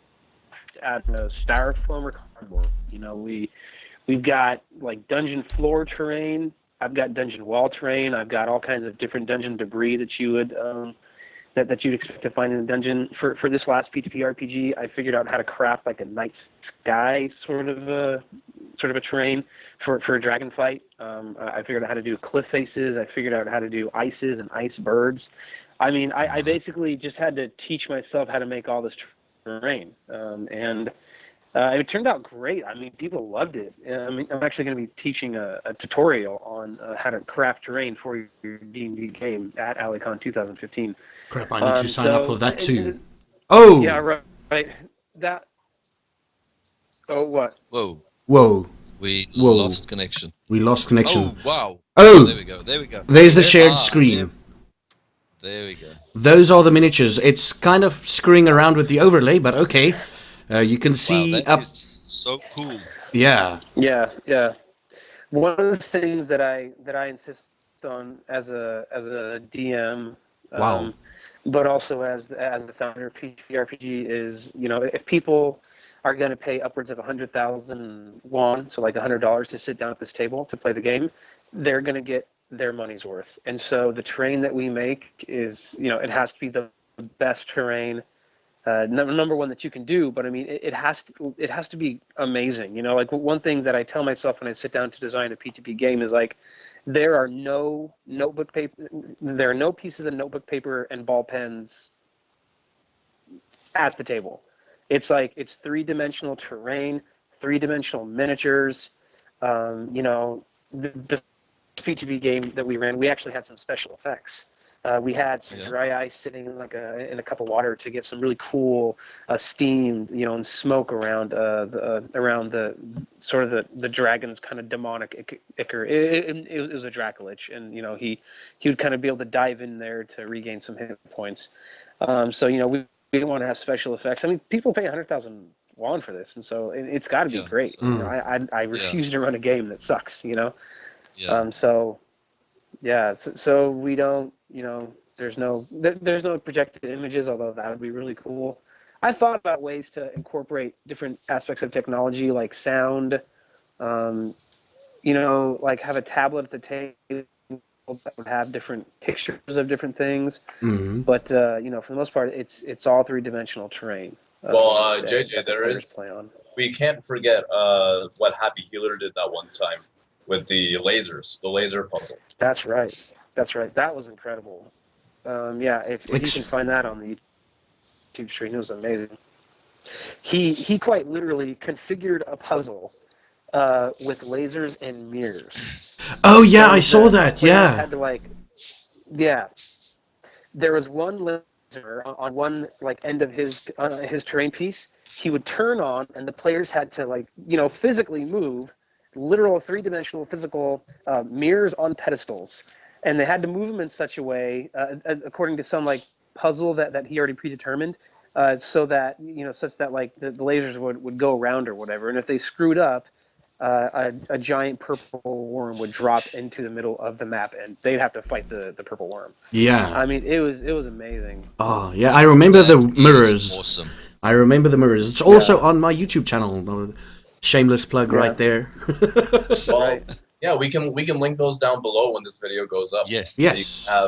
out of styrofoam or cardboard. You know, we've got, like, dungeon floor terrain. I've got dungeon wall terrain. I've got all kinds of different dungeon debris that you would that you'd expect to find in a dungeon. For this last P2PRPG, I figured out how to craft, like, a night sky sort of a terrain for a dragon fight. I figured out how to do cliff faces. I figured out how to do ices and ice birds. I mean, I basically just had to teach myself how to make all this terrain, and it turned out great. I mean, people loved it. I mean, I'm actually going to be teaching a tutorial on how to craft terrain for your D&D game at AliCon 2015. Crap, I need to sign up for that too. Yeah, right. That. Oh, what? Whoa. We lost connection. We lost connection. Oh, wow. Oh! There we go. There's the shared screen. There we go. Those are the miniatures. It's kind of screwing around with the overlay, but okay. You can see that is so cool. Yeah. Yeah. One of the things that I insist on as a DM, Wow. but also as the founder of P2PRPG is, you know, if people are going to pay upwards of 100,000 won, so like $100 to sit down at this table to play the game, they're going to get their money's worth. And so the terrain that we make is, you know, it has to be the best terrain, number one that you can do. But I mean, it has to be amazing. You know, like, one thing that I tell myself when I sit down to design a P2P game is, like, there are no pieces of notebook paper and ball pens at the table. It's like, it's 3-dimensional terrain, 3-dimensional miniatures. You know, the P2P game that we ran, we actually had some special effects. We had some dry ice sitting in a cup of water to get some really cool steam, you know, and smoke around the sort of the dragon's kind of demonic ichor. It was a Dracolich, and, you know, he would kind of be able to dive in there to regain some hit points. So, you know, we want to have special effects. I mean, people pay 100,000 won for this, and so it's got to be great. You know, I refuse to run a game that sucks. You know. So we don't, you know, there's no projected images, although that would be really cool. I thought about ways to incorporate different aspects of technology, like sound, you know, like have a tablet at the table that would have different pictures of different things. But, you know, for the most part, it's all 3-dimensional terrain. Well, JJ, we can't forget what Happy Healer did that one time with the laser puzzle. That's right. That was incredible. If you can find that on the YouTube stream, it was amazing. He quite literally configured a puzzle with lasers and mirrors. Oh yeah, I saw that. Yeah. Had to, there was one laser on one, like, end of his terrain piece. He would turn on, and the players had to, like, you know, physically move. Literal 3-dimensional physical mirrors on pedestals, and they had to move them in such a way, according to some, like, puzzle that he already predetermined, so that, you know, such that, like, the lasers would go around or whatever. And if they screwed up, a giant purple worm would drop into the middle of the map, and they'd have to fight the purple worm. Yeah. I mean, it was amazing. Oh yeah, I remember the mirrors. Awesome. I remember the mirrors. It's also on my YouTube channel. Shameless plug right there. Well, yeah, we can link those down below when this video goes up. Yes.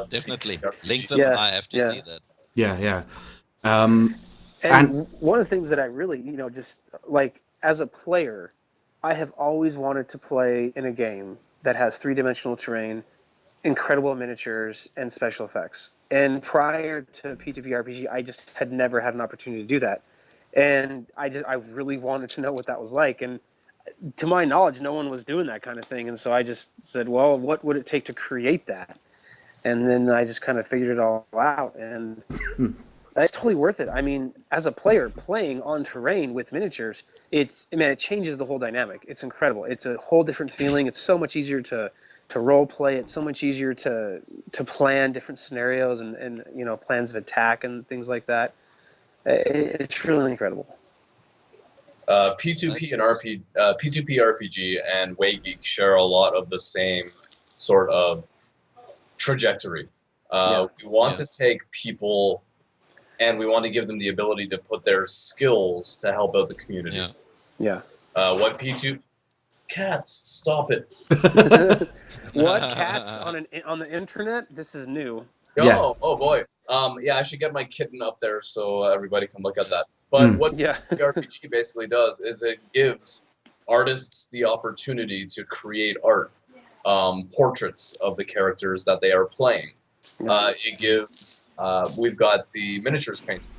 Definitely. Link them. I have to see that. Yeah. And one of the things that I really, you know, just, like, as a player, I have always wanted to play in a game that has 3-dimensional terrain, incredible miniatures, and special effects. And prior to P2PRPG, I just had never had an opportunity to do that. And I really wanted to know what that was like. And to my knowledge, no one was doing that kind of thing. And so I just said, well, what would it take to create that? And then I just kind of figured it all out, and it's totally worth it. I mean, as a player playing on terrain with miniatures, it changes the whole dynamic. It's incredible. It's a whole different feeling. It's so much easier to role play. It's so much easier to plan different scenarios and plans of attack and things like that. It's really incredible. P2PRPG and WayGeek share a lot of the same sort of trajectory. We want to take people and we want to give them the ability to put their skills to help out the community. Yeah. What P2... Cats, stop it. What? Cats on the internet? This is new. Oh boy. I should get my kitten up there so everybody can look at that. But what RPG basically does is it gives artists the opportunity to create art, portraits of the characters that they are playing. It gives, we've got the miniatures painting.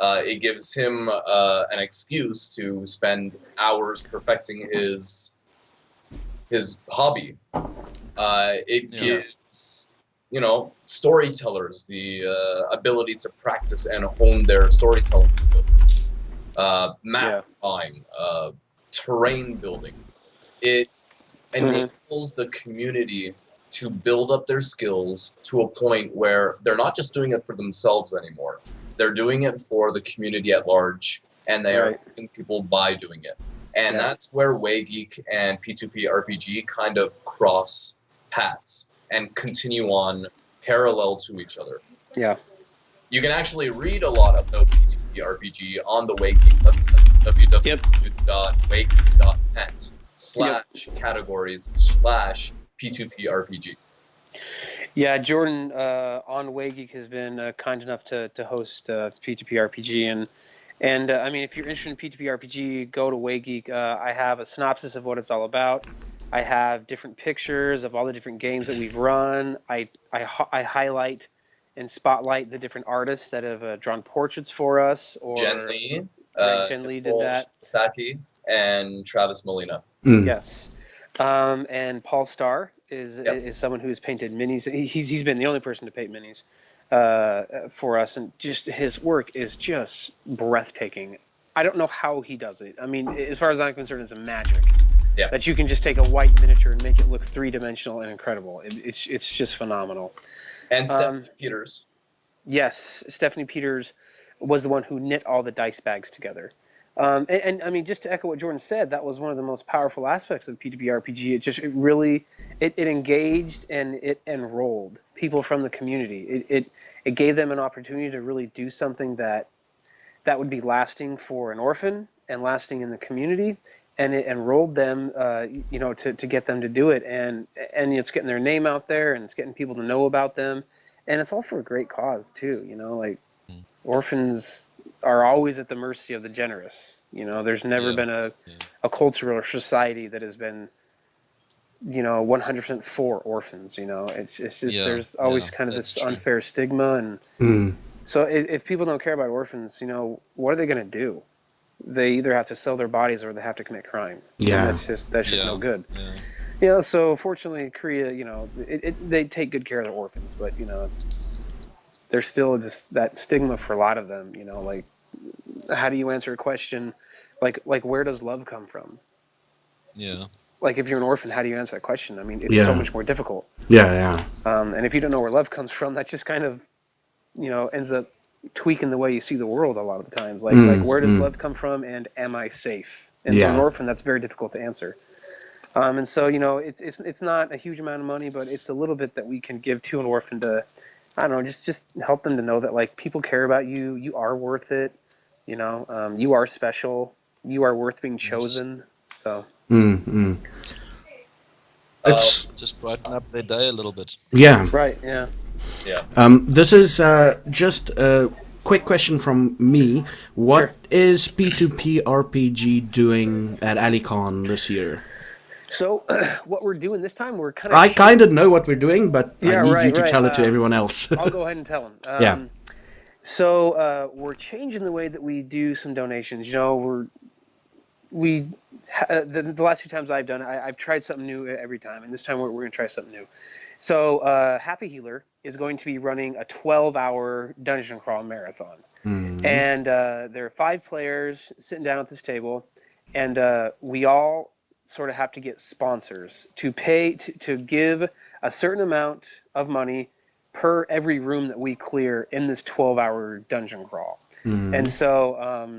It gives him an excuse to spend hours perfecting his hobby. It gives, storytellers the ability to practice and hone their storytelling skills. Map drawing, terrain building. It enables the community to build up their skills to a point where they're not just doing it for themselves anymore. They're doing it for the community at large, and they are helping people by doing it. And that's where WayGeek and P2PRPG kind of cross paths and continue on parallel to each other. Yeah. You can actually read a lot about P2PRPG on the WayGeek website, www.waygeek.net/categories/P2PRPG. Yeah, Jordan on WayGeek has been kind enough to host P2PRPG, and I mean, if you're interested in P2PRPG, go to WayGeek. I have a synopsis of what it's all about. I have different pictures of all the different games that we've run. I highlight and spotlight the different artists that have drawn portraits for us. Or Jen Lee, Jen Lee did that. Saki, and Travis Molina. Yes. And Paul Starr is someone who has painted minis. He's been the only person to paint minis for us, and just his work is just breathtaking. I don't know how he does it. I mean, as far as I'm concerned, it's a magic. Yeah. That you can just take a white miniature and make it look three-dimensional and incredible. It's just phenomenal. And Stephanie Peters. Yes, Stephanie Peters was the one who knit all the dice bags together. And I mean, just to echo what Jordan said, that was one of the most powerful aspects of P2PRPG. It really engaged and it enrolled people from the community. It gave them an opportunity to really do something that would be lasting for an orphan and lasting in the community. And it enrolled them, to get them to do it, and it's getting their name out there, and it's getting people to know about them, and it's all for a great cause too. Orphans are always at the mercy of the generous. There's never been a culture or society that has been, 100% for orphans. It's just there's always kind of this unfair stigma, and so if people don't care about orphans, what are they going to do? They either have to sell their bodies or they have to commit crime. Yeah, and that's just no good. Yeah. So fortunately, Korea, they take good care of their orphans, but there's still just that stigma for a lot of them. Like, how do you answer a question like where does love come from? Yeah. Like, if you're an orphan, how do you answer that question? I mean, it's so much more difficult. Yeah. And if you don't know where love comes from, that just kind of ends up tweaking the way you see the world a lot of the times. Like where does love come from, and am I safe? And for an orphan, that's very difficult to answer. And so it's not a huge amount of money, but it's a little bit that we can give to an orphan to, I don't know, just help them to know that, like, people care about you. You are worth it. You are special. You are worth being chosen. So. It's just brighten up their day a little bit. Yeah. Right. Yeah. Yeah. This is just a quick question from me. What is P2PRPG doing at AliCon this year? So what we're doing this time, we're kind of... I kind of know what we're doing, but I need you to tell it to everyone else. I'll go ahead and tell them. So we're changing the way that we do some donations. the last few times I've done it, I've tried something new every time, and this time we're going to try something new. So Happy Healer is going to be running a 12-hour dungeon crawl marathon, and there are 5 players sitting down at this table, and we all sort of have to get sponsors to pay to give a certain amount of money per every room that we clear in this 12-hour dungeon crawl. And so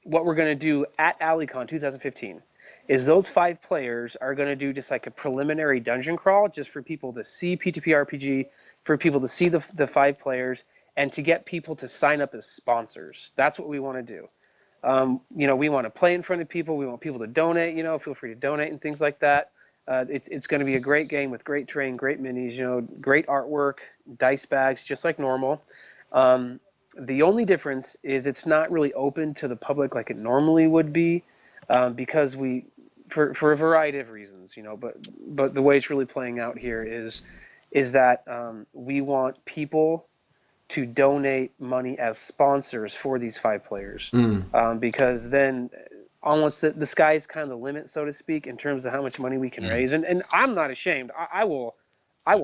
what we're going to do at AlleyCon 2015 is those 5 players are going to do just like a preliminary dungeon crawl just for people to see P2PRPG, for people to see the 5 players, and to get people to sign up as sponsors. That's what we want to do. We want to play in front of people. We want people to donate. Feel free to donate and things like that. It's going to be a great game with great terrain, great minis. Great artwork, dice bags, just like normal. The only difference is it's not really open to the public like it normally would be, because for a variety of reasons. But the way it's really playing out here is that we want people to donate money as sponsors for these 5 players, because then almost the sky's kind of the limit, so to speak, in terms of how much money we can raise. And I'm not ashamed. I will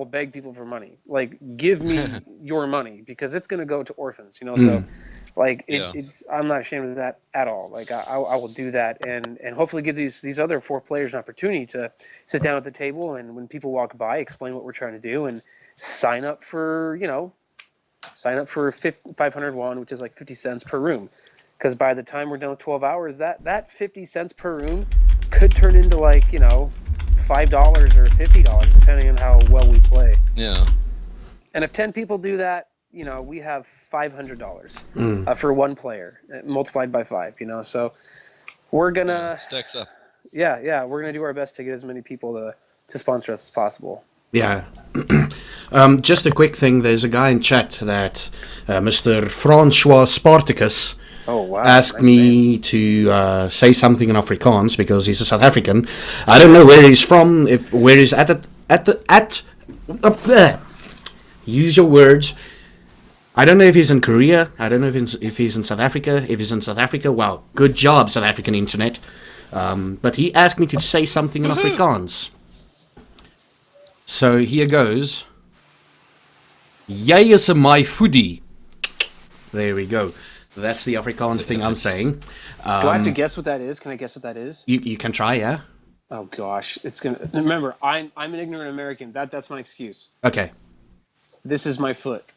beg people for money. Like, give me your money, because it's going to go to orphans. So like I'm not ashamed of that at all. Like I will do that, and hopefully give these other 4 players an opportunity to sit down at the table, and when people walk by, explain what we're trying to do, and sign up for 500 won, which is like 50 cents per room. Because by the time we're done with 12 hours, that 50 cents per room could turn into like, $5 or $50, depending on how well we play. Yeah. And if 10 people do that, we have $500 for 1 player, multiplied by 5, So we're going to... Stacks up. Yeah, we're going to do our best to get as many people to sponsor us as possible. Yeah. Just a quick thing. There's a guy in chat that Mr. Francois Spartacus asked me to say something in Afrikaans because he's a South African. I don't know where he's from. Where he's at up there. Use your words. I don't know if he's in Korea. I don't know if he's in South Africa. If he's in South Africa, well, good job, South African internet. But he asked me to say something in Afrikaans. So here goes. Jy is my foodie. There we go. That's the Afrikaans thing I'm saying. Do I have to guess what that is? Can I guess what that is? You can try, yeah. Oh gosh, it's gonna. Remember, I'm an ignorant American. That's my excuse. Okay. This is my foot.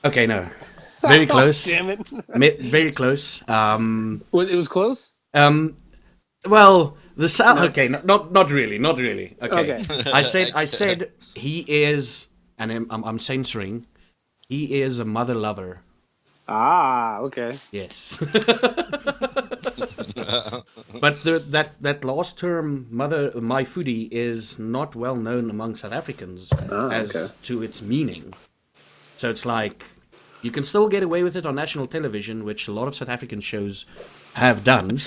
Okay, no. Very close. Damn it. Very close. It was close. Well, the sound. No. Okay, not really. Okay. I said he is, and I'm censoring. He is a mother lover. Ah, okay. Yes. But that last term, my foodie, is not well known among South Africans to its meaning. So it's like you can still get away with it on national television, which a lot of South African shows have done.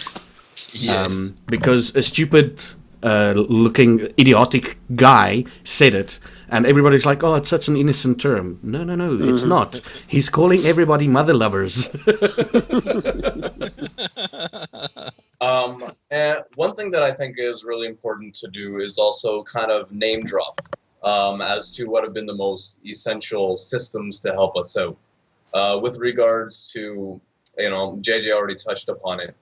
Yes. Because a stupid looking idiotic guy said it, and everybody's like, oh, it's such an innocent term. No, it's not. He's calling everybody mother lovers. And one thing that I think is really important to do is also kind of name drop as to what have been the most essential systems to help us out. With regards to, JJ already touched upon it.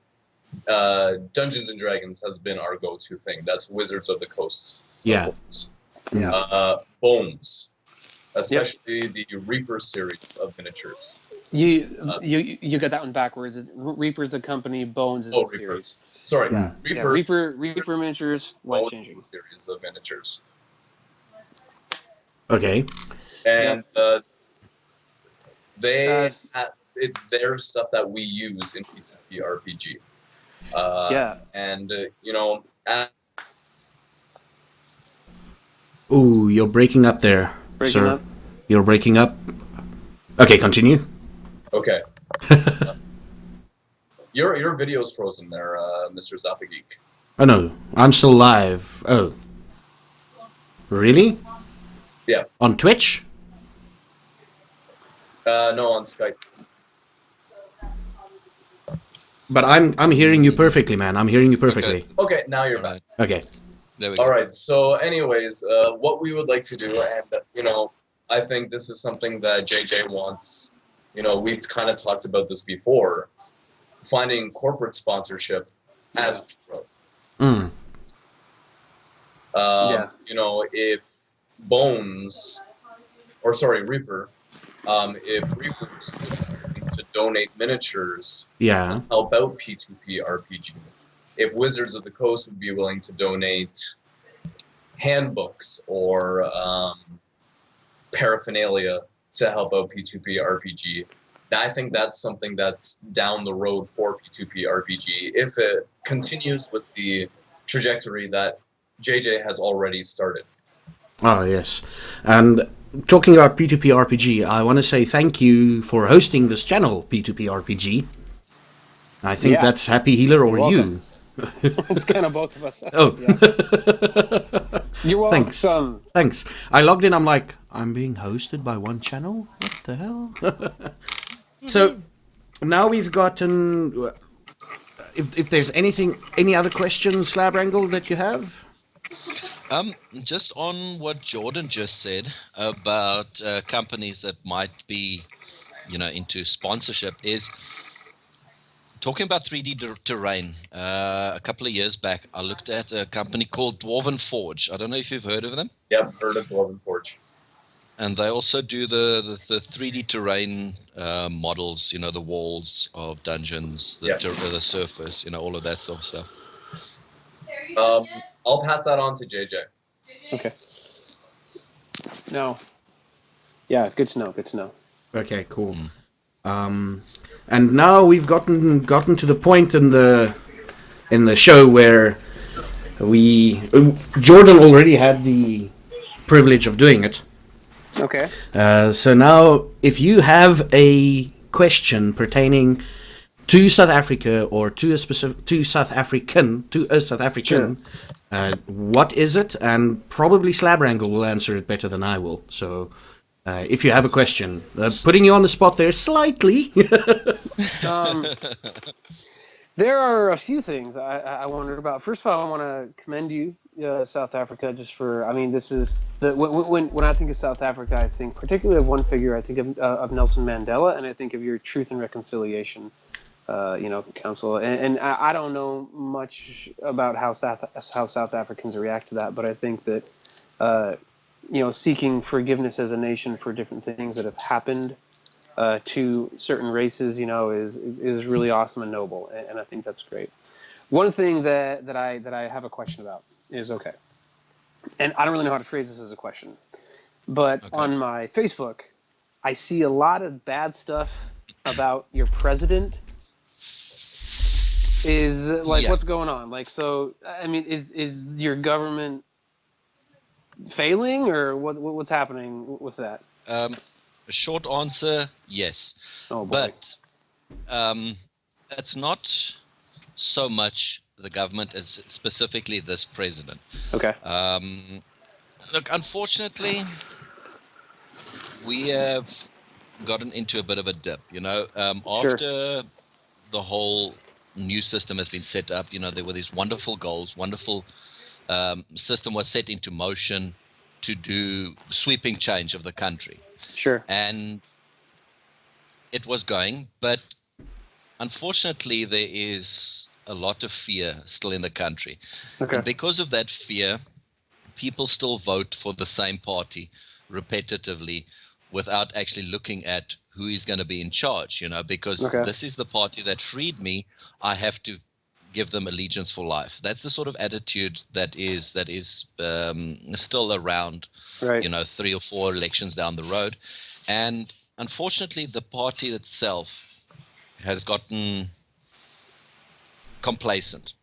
Dungeons and Dragons has been our go-to thing. That's Wizards of the Coast. Yeah. Bones, especially the Reaper series of miniatures. You got that one backwards. Reaper's the company, Bones is the series. Sorry, Yeah. Reaper miniatures, life changing. Bones is the series of miniatures. Okay. And it's their stuff that we use in P2P RPG. And Ooh, you're breaking up there, Breaking sir. up? You're breaking up. Okay, continue. Okay. Your video's frozen there, Mr. Zaffageek. Oh no, I'm still live. Oh. Really? Yeah. On Twitch? No, on Skype. But I'm hearing you perfectly, man. I'm hearing you perfectly. Okay, now you're back. Okay. There we go. All right. So, anyways, what we would like to do, and I think this is something that JJ wants. We've kind of talked about this before. Finding corporate sponsorship as we grow. Mm. If Reaper, if Reapers would be willing to donate miniatures to help out P2PRPG, if Wizards of the Coast would be willing to donate handbooks or paraphernalia to help out P2PRPG, I think that's something that's down the road for P2PRPG if it continues with the trajectory that JJ has already started. Oh, yes. And talking about P2PRPG, I want to say thank you for hosting this channel, P2PRPG. I think that's Happy Healer or you. It's kind of both of us. Oh. Yeah. You're welcome. Thanks. I logged in, I'm like, I'm being hosted by one channel? What the hell? So, now we've gotten... If there's any other questions, Slabwrangle, that you have? Just on what Jordan just said about companies that might be, into sponsorship is talking about 3D terrain. A couple of years back, I looked at a company called Dwarven Forge. I don't know if you've heard of them. Yeah, heard of Billett Forge. And they also do the 3D terrain models, the walls of dungeons, the surface, all of that sort of stuff. I'll pass that on to JJ. Okay. No. Yeah, good to know. Okay, cool. And now we've gotten to the point in the show where Jordan already had the privilege of doing it. Okay. So now, if you have a question pertaining to South Africa or to a South African, Sure. What is it? And probably Slabwrangle will answer it better than I will. So, if you have a question, putting you on the spot there slightly. There are a few things I wonder about. First of all, I want to commend you, South Africa, just for. I mean, this is when I think of South Africa, I think particularly of one figure. I think of Nelson Mandela, and I think of your Truth and Reconciliation, council. And I don't know much about how South Africans react to that, but I think that seeking forgiveness as a nation for different things that have happened to certain races, is really awesome and noble, and I think that's great. One thing that I have a question about is and I don't really know how to phrase this as a question, but on my Facebook, I see a lot of bad stuff about your president. What's going on? Is your government failing, or what's happening with that? Short answer, yes. Oh, boy. But it's not so much the government as specifically this president. Okay. Look, unfortunately, we have gotten into a bit of a dip. After the whole new system has been set up, there were these wonderful goals, wonderful system was set into motion to do sweeping change of the country. Sure. And it was going, but unfortunately there is a lot of fear still in the country. Okay. And because of that fear, people still vote for the same party repetitively without actually looking at who is going to be in charge, because this is the party that freed me. I have to give them allegiance for life. That's the sort of attitude that is still around, right. 3 or 4 elections down the road. And unfortunately, the party itself has gotten complacent.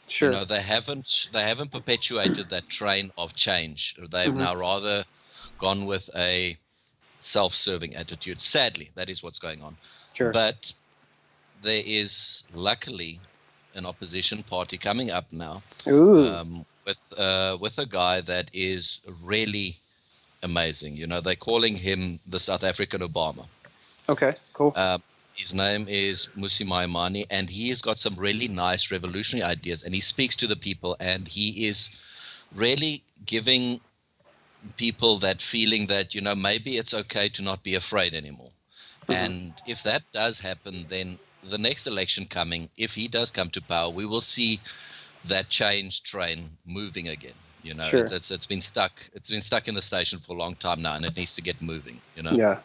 Sure. They haven't perpetuated that train of change. They've now rather gone with a self-serving attitude. Sadly, that is what's going on. Sure. But there is luckily an opposition party coming up now, with a guy that is really amazing. They're calling him the South African Obama. Okay, cool. His name is Musi Maimani, and he has got some really nice revolutionary ideas, and he speaks to the people, and he is really giving people that feeling that, maybe it's okay to not be afraid anymore. And if that does happen, then the next election coming, if he does come to power, we will see that change train moving again. Sure. It's been stuck. It's been stuck in the station for a long time now, and it needs to get moving. Yeah.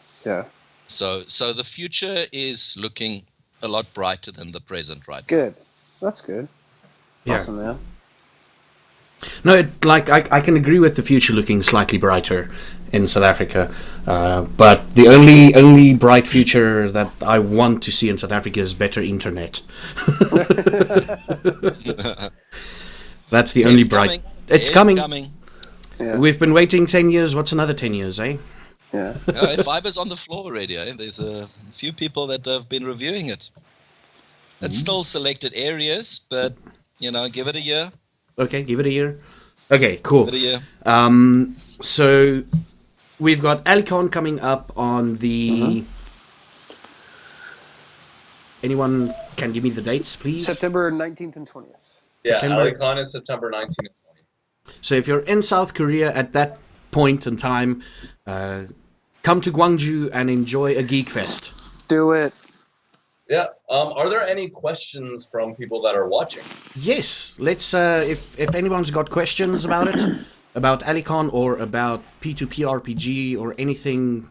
So the future is looking a lot brighter than the present right now. Good. That's good. Yeah. Awesome, man. No, I can agree with the future looking slightly brighter in South Africa, but the only bright future that I want to see in South Africa is better internet. That's the only bright. It's coming. Yeah. We've been waiting 10 years. What's another 10 years, eh? Yeah. Fiber's on the floor already. There's a few people that have been reviewing it. It's still selected areas, but give it a year. Okay, give it a year. Okay, cool. Give it a year. So we've got Alicon coming up on the. Anyone can give me the dates, please? September 19th and 20th. Yeah, September. Alicon is September 19th and 20th. So if you're in South Korea at that point in time, come to Gwangju and enjoy a Geek Fest. Do it. Yeah. Are there any questions from people that are watching? Yes, let's. If anyone's got questions about it, about Alicon or about P2PRPG or anything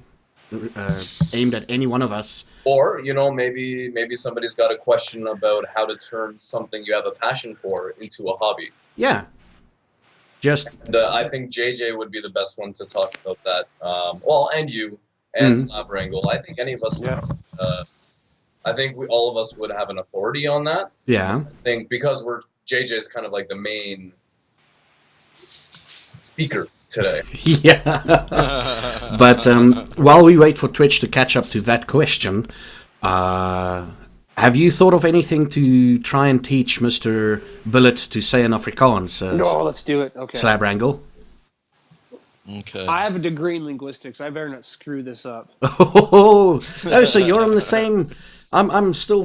aimed at any one of us. Or, maybe somebody's got a question about how to turn something you have a passion for into a hobby. Yeah. Just. And, I think JJ would be the best one to talk about that. And you and Slabwrangle. I think any of us. Yeah. I think all of us would have an authority on that. Yeah. I think because JJ is kind of like the main speaker today. Yeah. But while we wait for Twitch to catch up to that question, have you thought of anything to try and teach Mr. Billett to say in Afrikaans? No, let's do it. Okay. Slabwrangle. Okay. I have a degree in linguistics. I better not screw this up. Oh, so you're on the same. I'm still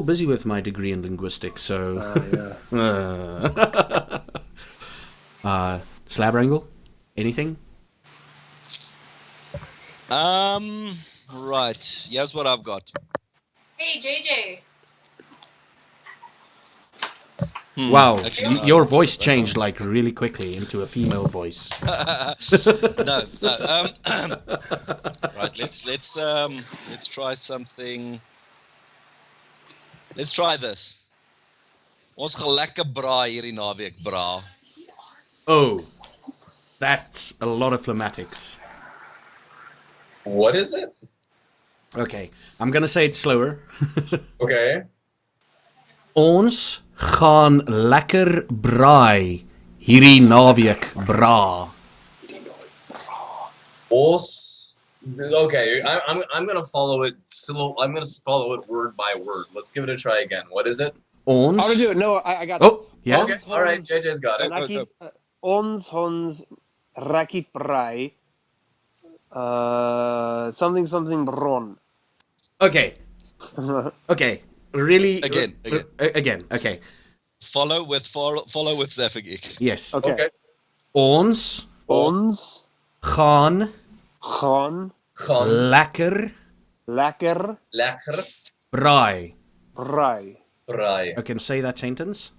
busy with my degree in linguistics. So. Slabwrangle, anything? Right. Here's what I've got. Hey, JJ. Wow, Actually, your voice changed like really quickly into a female voice. No. Right. Let's try something. Let's try this. Ons gaan lekker braai hierdie naweek, bra. Oh, that's a lot of phlegmatics. What is it? Okay, I'm gonna say it slower. Okay. Ons gaan lekker braai hierdie naweek, bra. Okay, I'm gonna follow it slow. I'm gonna follow it word by word. Let's give it a try again. What is it? Ons. How to do it? No, I got. Oh, yeah. Okay. All right. JJ's got it. Ons rakkie braai. Something bron. Okay. Okay. Really. Again. Again. Okay. Follow with Zaffageek. Yes. Okay. Ons gaan lekker braai. I can say that sentence.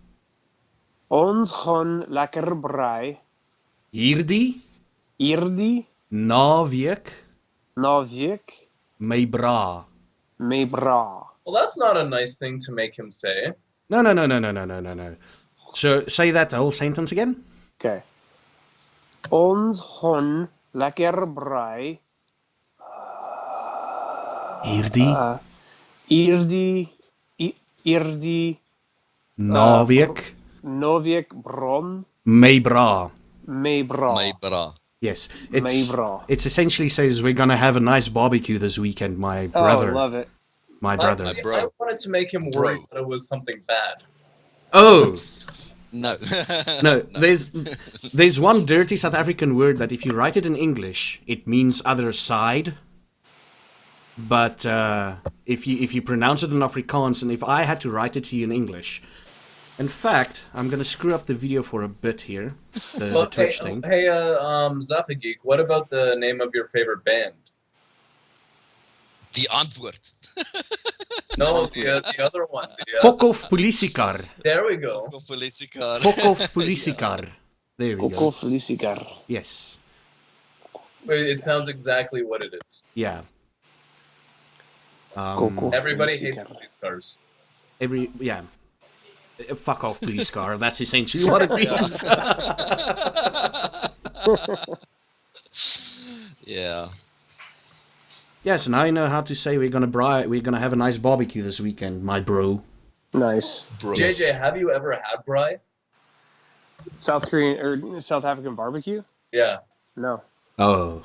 Ons gaan lekker braai. Hierdie naweek my bra. Well, that's not a nice thing to make him say. No. So say that whole sentence again. Okay. Ons gaan lekker braai. Hierdie naweek bron my bra. my bra. Yes, Meebra. it's essentially says we're gonna have a nice barbecue this weekend. My brother, Oh, love it. my brother. See, bro. I wanted to make him worry that it was something bad. Oh No. no, there's one dirty South African word that if you write it in English, it means other side. But if you pronounce it in Afrikaans, and if I had to write it to you in English, in fact, I'm gonna screw up the video for a bit here. The Twitch thing. Hey, Zaffageek, what about the name of your favorite band? Die antwoord. No, the other one. Fok off politiekar. There we go. Of politiekar. Fok off politiekar. There we Coco go. Felicicar. Yes. It sounds exactly what it is. Yeah. Coco. Everybody Police hates car. police cars. Yeah. Fuck off, police car. That's essentially what it means. Yeah. Yeah, so now you know how to say we're gonna have a nice barbecue this weekend, my bro. Nice. Bro. JJ, have you ever had brie? South Korean or South African barbecue? Yeah. No. Oh.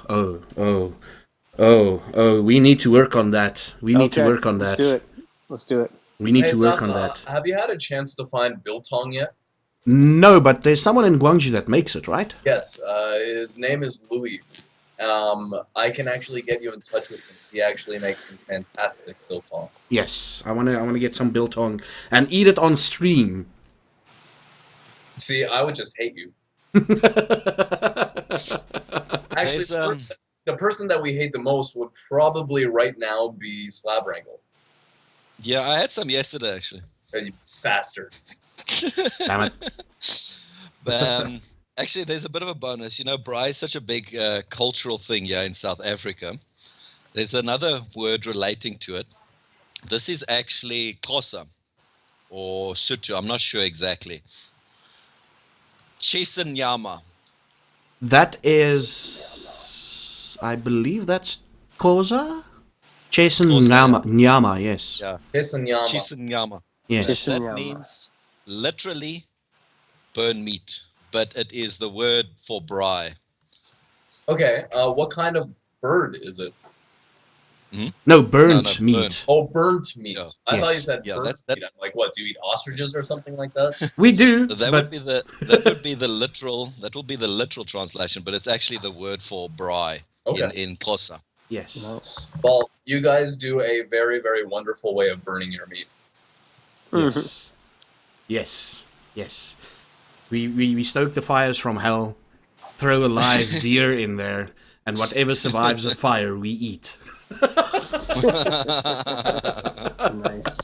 We need to work on that. We need to Okay, work on that. Let's do it. We need Hey, to work Zaf, on that. Have you had a chance to find biltong yet? No, but there's someone in Guangzhou that makes it, right? Yes. His name is Louis. I can actually get you in touch with him. He actually makes some fantastic biltong. Yes, I wanna get some biltong and eat it on stream. See, I would just hate you. Actually, There's, the person that we hate the most would probably right now be Slabwrangle. Yeah, I had some yesterday actually. You bastard. Damn it. Actually, there's a bit of a bonus. You know, braai is such a big cultural thing here in South Africa. There's another word relating to it. This is actually Xhosa or Sotho. I'm not sure exactly. Chesenyama. That is, I believe that's Koza? Jason Nyama, yes. Yeah. Chesenyama. Chesenyama. Yes. Chesenyama. That means literally burn meat, but it is the word for braai. Okay, what kind of bird is it? No, burnt No, meat. burnt. Oh, burnt meat. Yeah. I thought you Yes. said Yeah, burnt that- meat. I'm like, what? Do you eat ostriches or something like that? We do, That but would be the literal translation, but it's actually the word for braai Okay. in Xhosa. yes. Nice. Well, you guys do a very, very wonderful way of burning your meat. Yes. Yes. Yes. We stoke the fires from hell, throw a live deer in there, and whatever survives the fire, we eat. Nice.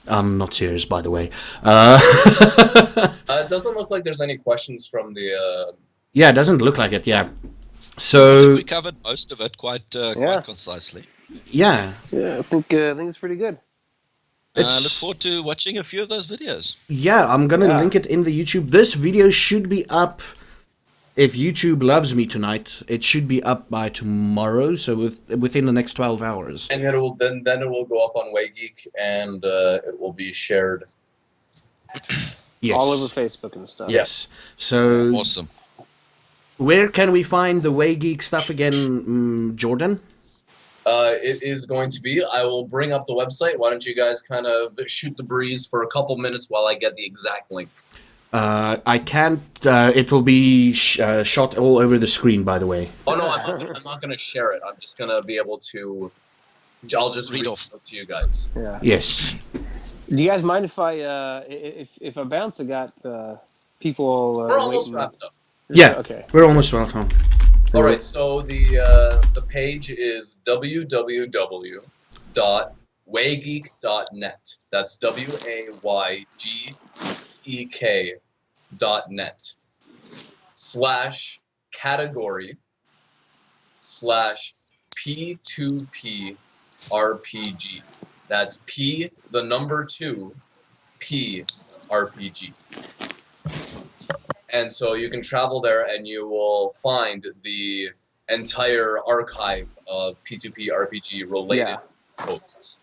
I'm not serious, by the way. It doesn't look like there's any questions from the. Yeah, it doesn't look like it, yeah. I So, think we covered most of it quite concisely. yeah. Yeah, I think it's pretty good. I look It's, forward to watching a few of those videos. yeah, I'm gonna Yeah. link it in the YouTube. This video should be up, if YouTube loves me tonight, it should be up by tomorrow, so within the next 12 hours. And it will then it will go up on Waygeek and it will be shared. Yes. All over Facebook and stuff. Yes. So, Awesome. where can we find the Way Geek stuff again, Jordan? It is going to be. I will bring up the website. Why don't you guys kind of shoot the breeze for a couple minutes while I get the exact link? I can't. It will be shot all over the screen, by the way. Oh no, I'm not gonna share it. I'm just gonna be able to. I'll just Read read off. it to you guys. Yeah. Yes. Do you guys mind if I if I bounce? I got people. We're almost waiting. wrapped up. Yeah. Okay. We're almost welcome. All right, so the page is www.waygeek.net. That's WAYGEEK.net /category/P2PRPG. That's P, the number 2, P, RPG. And so you can travel there and you will find the entire archive of P2PRPG related posts.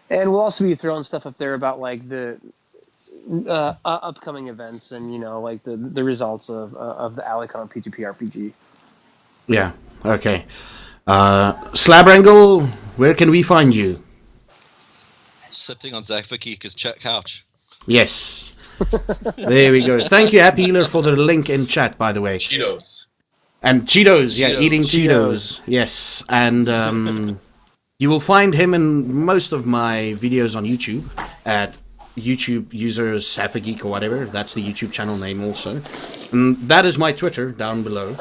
And we'll also be throwing stuff up there about like the upcoming events and like the results of the Alicon P2PRPG. Yeah. Okay. Slabwrangle, where can we find you? Sitting on Zaffageek's couch. Yes. There we go. Thank you, Happy Healer, for the link in chat, by the way. Cheetos. And Cheetos, yeah, Cheetos. eating Cheetos. Yes, and you will find him in most of my videos on YouTube at YouTube user Zaffageek or whatever. That's the YouTube channel name also. And that is my Twitter down below.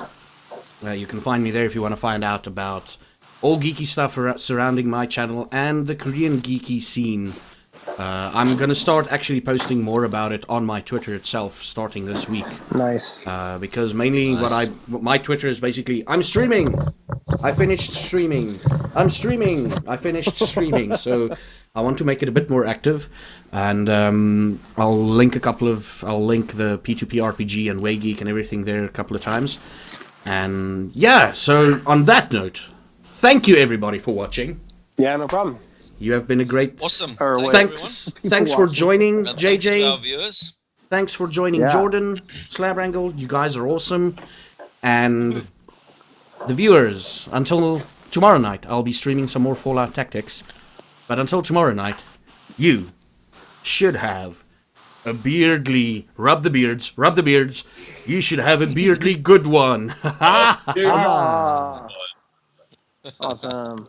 You can find me there if you want to find out about all geeky stuff surrounding my channel and the Korean geeky scene. I'm gonna start actually posting more about it on my Twitter itself starting this week. Nice. Because mainly my Twitter is basically, I'm streaming! I finished streaming! I'm streaming! I finished streaming! So I want to make it a bit more active, and I'll link the P2PRPG and Waygeek and everything there a couple of times. And yeah, so on that note, thank you everybody for watching. Yeah, no problem. You have been a great... Awesome. Thanks for joining, and JJ. thanks to our viewers. Thanks for joining, Jordan, Slabwrangle. You guys are awesome. And the viewers, until tomorrow night, I'll be streaming some more Fallout Tactics. But until tomorrow night, you should have a beardly... Rub the beards. You should have a beardly good one. Awesome.